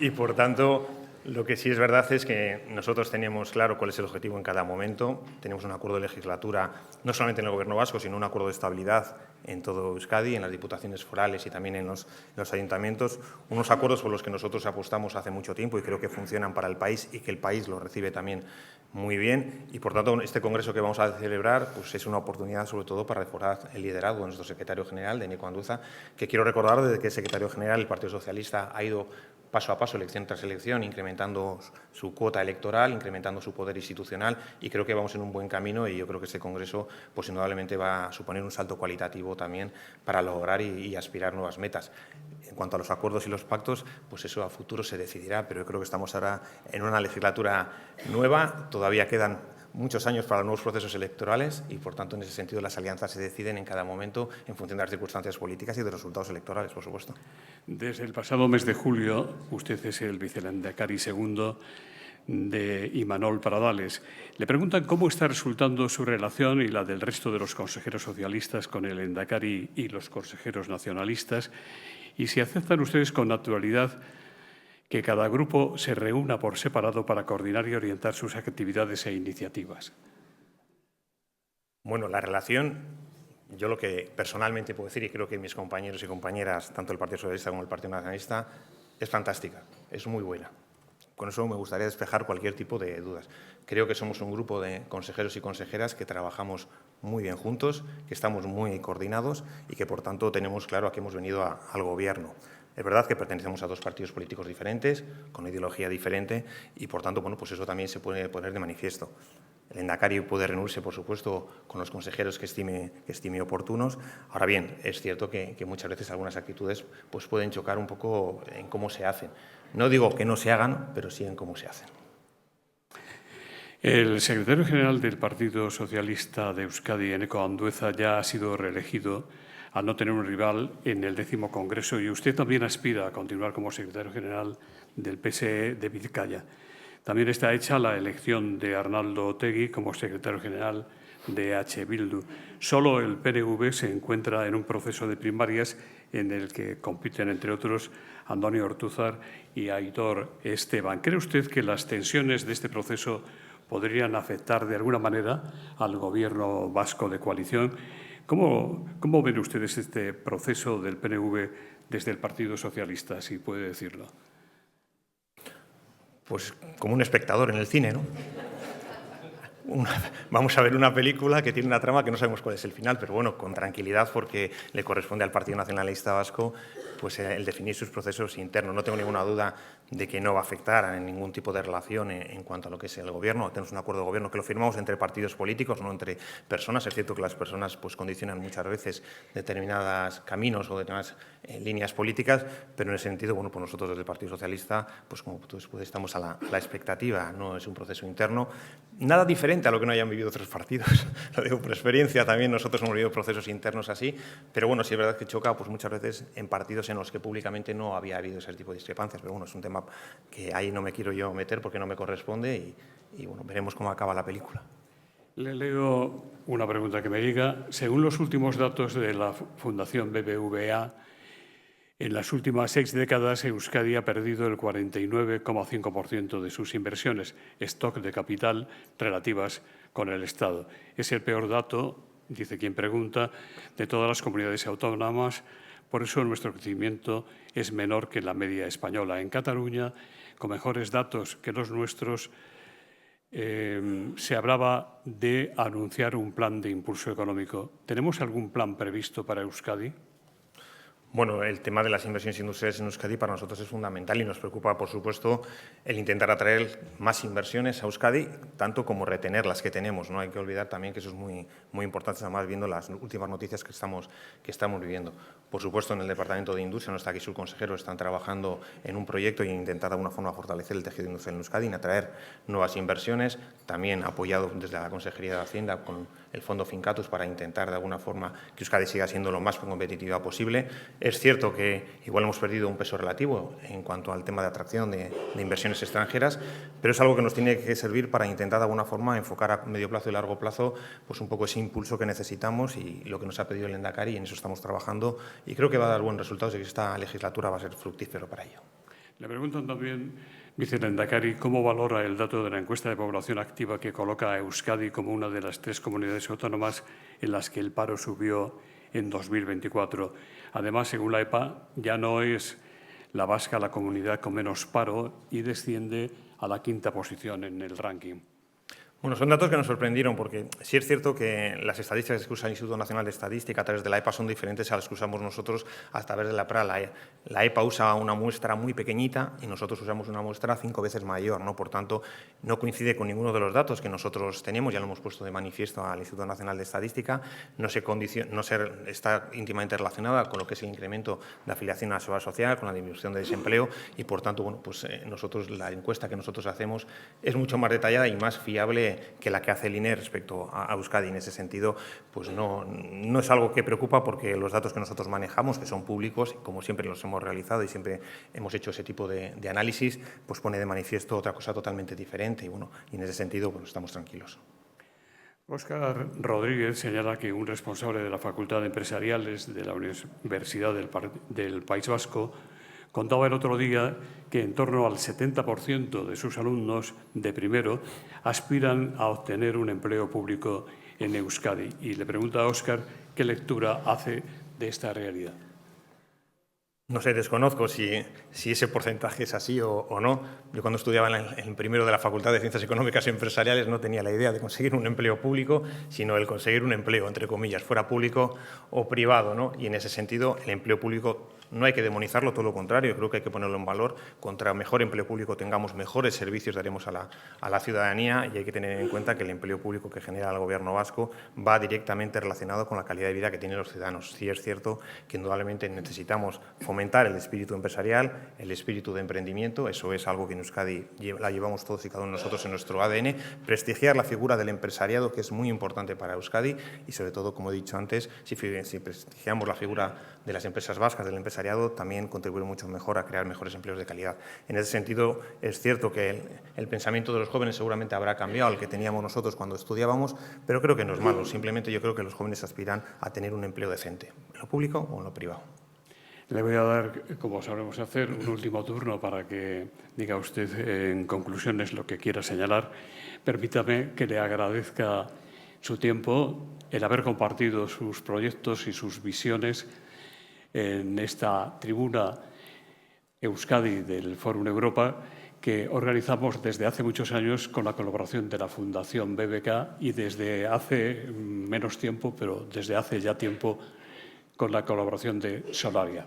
y, por tanto, lo que sí es verdad es que nosotros teníamos claro cuál es el objetivo en cada momento. Tenemos un acuerdo de legislatura, no solamente en el Gobierno vasco, sino un acuerdo de estabilidad en todo Euskadi, en las diputaciones forales y también en los ayuntamientos. Unos acuerdos por los que nosotros apostamos hace mucho tiempo y creo que funcionan para el país y que el país lo recibe también muy bien. Y, por tanto, este congreso que vamos a celebrar pues es una oportunidad, sobre todo, para reforzar el liderazgo de nuestro secretario general, de Eneko Andueza, que quiero recordar, desde que es secretario general, el Partido Socialista ha ido paso a paso, elección tras elección, incrementando su cuota electoral, incrementando su poder institucional, y creo que vamos en un buen camino, y yo creo que este congreso pues indudablemente va a suponer un salto cualitativo también para lograr y aspirar nuevas metas. En cuanto a los acuerdos y los pactos, pues eso a futuro se decidirá, pero yo creo que estamos ahora en una legislatura nueva, todavía quedan muchos años para los nuevos procesos electorales y, por tanto, en ese sentido, las alianzas se deciden en cada momento en función de las circunstancias políticas y de los resultados electorales, por supuesto. Desde el pasado mes de julio, usted es el vicelehendakari segundo de Imanol Pradales. Le preguntan cómo está resultando su relación y la del resto de los consejeros socialistas con el endakari y los consejeros nacionalistas, y si aceptan ustedes con naturalidad que cada grupo se reúna por separado para coordinar y orientar sus actividades e iniciativas. Bueno, la relación, yo lo que personalmente puedo decir, y creo que mis compañeros y compañeras, tanto el Partido Socialista como el Partido Nacionalista, es fantástica, es muy buena. Con eso me gustaría despejar cualquier tipo de dudas. Creo que somos un grupo de consejeros y consejeras que trabajamos muy bien juntos, que estamos muy coordinados y que, por tanto, tenemos claro a qué hemos venido al Gobierno. Es verdad que pertenecemos a dos partidos políticos diferentes, con una ideología diferente y, por tanto, bueno, pues eso también se puede poner de manifiesto. El endakari puede reunirse, por supuesto, con los consejeros que estime oportunos. Ahora bien, es cierto que muchas veces algunas actitudes pues pueden chocar un poco en cómo se hacen. No digo que no se hagan, pero sí en cómo se hacen. El secretario general del Partido Socialista de Euskadi, Eneko Andueza, ya ha sido reelegido al no tener un rival en el 10º Congreso, y usted también aspira a continuar como secretario general del PSE de Vizcaya. También está hecha la elección de Arnaldo Otegi como secretario general de EH Bildu. Solo el PNV se encuentra en un proceso de primarias en el que compiten, entre otros, Antonio Ortúzar y Aitor Esteban. ¿Cree usted que las tensiones de este proceso podrían afectar de alguna manera al Gobierno vasco de coalición, ¿Cómo ven ustedes este proceso del PNV desde el Partido Socialista, si puede decirlo? Pues como un espectador en el cine, ¿no? Vamos a ver una película que tiene una trama que no sabemos cuál es el final, pero bueno, con tranquilidad, porque le corresponde al Partido Nacionalista Vasco pues el definir sus procesos internos. No tengo ninguna duda de que no va a afectar en ningún tipo de relación en cuanto a lo que es el gobierno. Tenemos un acuerdo de gobierno que lo firmamos entre partidos políticos, no entre personas. Es cierto que las personas pues condicionan muchas veces determinados caminos o determinadas líneas políticas, pero en ese sentido, bueno, pues nosotros desde el Partido Socialista, pues como pues estamos a la expectativa, no es un proceso interno, nada diferente a lo que no hayan vivido otros partidos. Lo digo por experiencia, también nosotros hemos vivido procesos internos así, pero bueno, sí es verdad que choca pues muchas veces en partidos en los que públicamente no había habido ese tipo de discrepancias, pero bueno, es un tema que ahí no me quiero yo meter porque no me corresponde y bueno, veremos cómo acaba la película. Le leo una pregunta que me llega. Según los últimos datos de la Fundación BBVA, en las últimas 6 décadas Euskadi ha perdido el 49,5% de sus inversiones, stock de capital relativas con el Estado. Es el peor dato, dice quien pregunta, de todas las comunidades autónomas. Por eso nuestro crecimiento es menor que la media española. En Cataluña, con mejores datos que los nuestros, se hablaba de anunciar un plan de impulso económico. ¿Tenemos algún plan previsto para Euskadi? Bueno, el tema de las inversiones industriales en Euskadi para nosotros es fundamental y nos preocupa, por supuesto, el intentar atraer más inversiones a Euskadi, tanto como retener las que tenemos. No hay que olvidar también que eso es muy importante, además viendo las últimas noticias que estamos viviendo. Por supuesto, en el Departamento de Industria, no está aquí su consejero, están trabajando en un proyecto y intentar de alguna forma fortalecer el tejido industrial en Euskadi, en atraer nuevas inversiones, también apoyado desde la Consejería de Hacienda con el Fondo Fincatus para intentar de alguna forma que Euskadi siga siendo lo más competitiva posible. Es cierto que igual hemos perdido un peso relativo en cuanto al tema de atracción de inversiones extranjeras, pero es algo que nos tiene que servir para intentar de alguna forma enfocar a medio plazo y largo plazo pues un poco ese impulso que necesitamos y lo que nos ha pedido el Lehendakari, y en eso estamos trabajando y creo que va a dar buenos resultados y que esta legislatura va a ser fructífero para ello. Le preguntan también, vicelehendakari, ¿cómo valora el dato de la encuesta de población activa que coloca a Euskadi como una de las 3 comunidades autónomas en las que el paro subió en 2024? Además, según la EPA, ya no es la vasca la comunidad con menos paro y desciende a la 5ª posición en el ranking. Bueno, son datos que nos sorprendieron porque sí es cierto que las estadísticas que usa el Instituto Nacional de Estadística a través de la EPA son diferentes a las que usamos nosotros a través de la PRA. La EPA usa una muestra muy pequeñita y nosotros usamos una muestra 5 veces mayor, ¿no? Por tanto, no coincide con ninguno de los datos que nosotros tenemos, ya lo hemos puesto de manifiesto al Instituto Nacional de Estadística, no está íntimamente relacionada con lo que es el incremento de afiliación a la seguridad social, con la disminución de desempleo y, por tanto, bueno, pues nosotros la encuesta que nosotros hacemos es mucho más detallada y más fiable que la que hace el INE respecto a Euskadi. En ese sentido, pues no es algo que preocupa porque los datos que nosotros manejamos, que son públicos, como siempre los hemos realizado y siempre hemos hecho ese tipo de análisis, pues pone de manifiesto otra cosa totalmente diferente y, bueno, y en ese sentido pues estamos tranquilos. Óscar Rodríguez señala que un responsable de la Facultad de Empresariales de la Universidad del País Vasco contaba el otro día que en torno al 70% de sus alumnos de primero aspiran a obtener un empleo público en Euskadi. Y le pregunta a Óscar qué lectura hace de esta realidad. No sé, desconozco si ese porcentaje es así o no. Yo cuando estudiaba en primero de la Facultad de Ciencias Económicas y Empresariales no tenía la idea de conseguir un empleo público, sino el conseguir un empleo, entre comillas, fuera público o privado, ¿no? Y en ese sentido, el empleo público no hay que demonizarlo, todo lo contrario, creo que hay que ponerlo en valor. Contra mejor empleo público tengamos mejores servicios, daremos a la ciudadanía, y hay que tener en cuenta que el empleo público que genera el Gobierno vasco va directamente relacionado con la calidad de vida que tienen los ciudadanos. Sí es cierto que indudablemente necesitamos fomentar el espíritu empresarial, el espíritu de emprendimiento, eso es algo que en Euskadi la llevamos todos y cada uno de nosotros en nuestro ADN, prestigiar la figura del empresariado, que es muy importante para Euskadi, y sobre todo, como he dicho antes, si prestigiamos la figura de las empresas vascas, del empresariado, también contribuye mucho mejor a crear mejores empleos de calidad. En ese sentido, es cierto que el pensamiento de los jóvenes seguramente habrá cambiado al que teníamos nosotros cuando estudiábamos, pero creo que no es malo. Simplemente yo creo que los jóvenes aspiran a tener un empleo decente, en lo público o en lo privado. Le voy a dar, como sabremos hacer, un último turno para que diga usted en conclusiones lo que quiera señalar. Permítame que le agradezca su tiempo, el haber compartido sus proyectos y sus visiones en esta tribuna Euskadi del Fórum Europa, que organizamos desde hace muchos años con la colaboración de la Fundación BBK y desde hace menos tiempo, pero desde hace ya tiempo, con la colaboración de Solaria.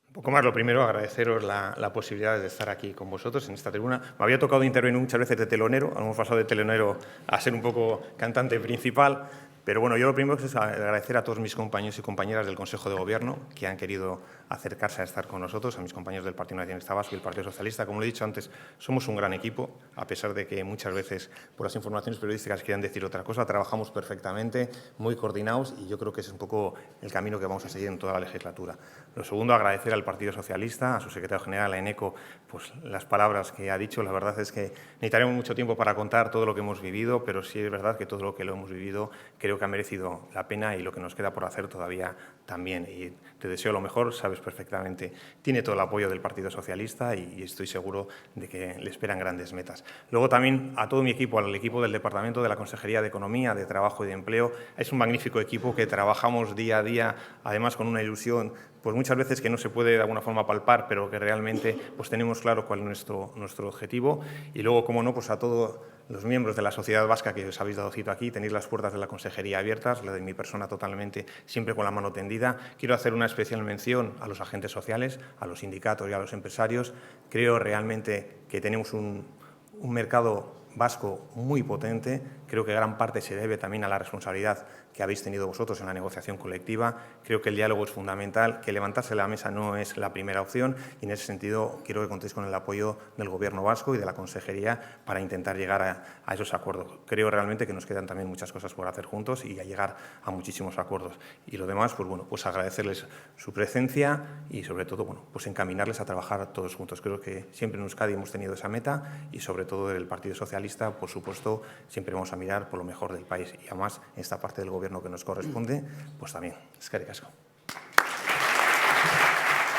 Un poco más, lo primero, agradeceros la posibilidad de estar aquí con vosotros en esta tribuna. Me había tocado intervenir muchas veces de telonero, hemos pasado de telonero a ser un poco cantante principal, pero bueno, yo lo primero es agradecer a todos mis compañeros y compañeras del Consejo de Gobierno que han querido acercarse a estar con nosotros, a mis compañeros del Partido Nacionalista Vasco y el Partido Socialista. Como lo he dicho antes, somos un gran equipo, a pesar de que muchas veces por las informaciones periodísticas quieran decir otra cosa, trabajamos perfectamente, muy coordinados y yo creo que ese es un poco el camino que vamos a seguir en toda la legislatura. Lo segundo, agradecer al Partido Socialista, a su secretario general, a Eneco, pues las palabras que ha dicho. La verdad es que necesitaremos mucho tiempo para contar todo lo que hemos vivido, pero sí es verdad que todo lo que lo hemos vivido creo que ha merecido la pena y lo que nos queda por hacer todavía también. Y te deseo lo mejor, sabes perfectamente, tiene todo el apoyo del Partido Socialista y estoy seguro de que le esperan grandes metas. Luego también a todo mi equipo, al equipo del Departamento de la Consejería de Economía, de Trabajo y de Empleo. Es un magnífico equipo que trabajamos día a día, además con una ilusión pues muchas veces que no se puede de alguna forma palpar, pero que realmente pues tenemos claro cuál es nuestro objetivo. Y luego, como no, pues a todos los miembros de la sociedad vasca que os habéis dado cita aquí, tenéis las puertas de la consejería abiertas, la de mi persona totalmente, siempre con la mano tendida. Quiero hacer una especial mención a los agentes sociales, a los sindicatos y a los empresarios. Creo realmente que tenemos un mercado vasco muy potente. Creo que gran parte se debe también a la responsabilidad que habéis tenido vosotros en la negociación colectiva. Creo que el diálogo es fundamental, que levantarse de la mesa no es la primera opción y en ese sentido quiero que contéis con el apoyo del Gobierno vasco y de la Consejería para intentar llegar a esos acuerdos. Creo realmente que nos quedan también muchas cosas por hacer juntos y a llegar a muchísimos acuerdos. Y lo demás, pues bueno, pues agradecerles su presencia y sobre todo, bueno, pues encaminarles a trabajar todos juntos. Creo que siempre en Euskadi hemos tenido esa meta y sobre todo del Partido Socialista, por supuesto, siempre vamos a mirar por lo mejor del país y además en esta parte del Gobierno que nos corresponde, pues también. Eskerrik asko.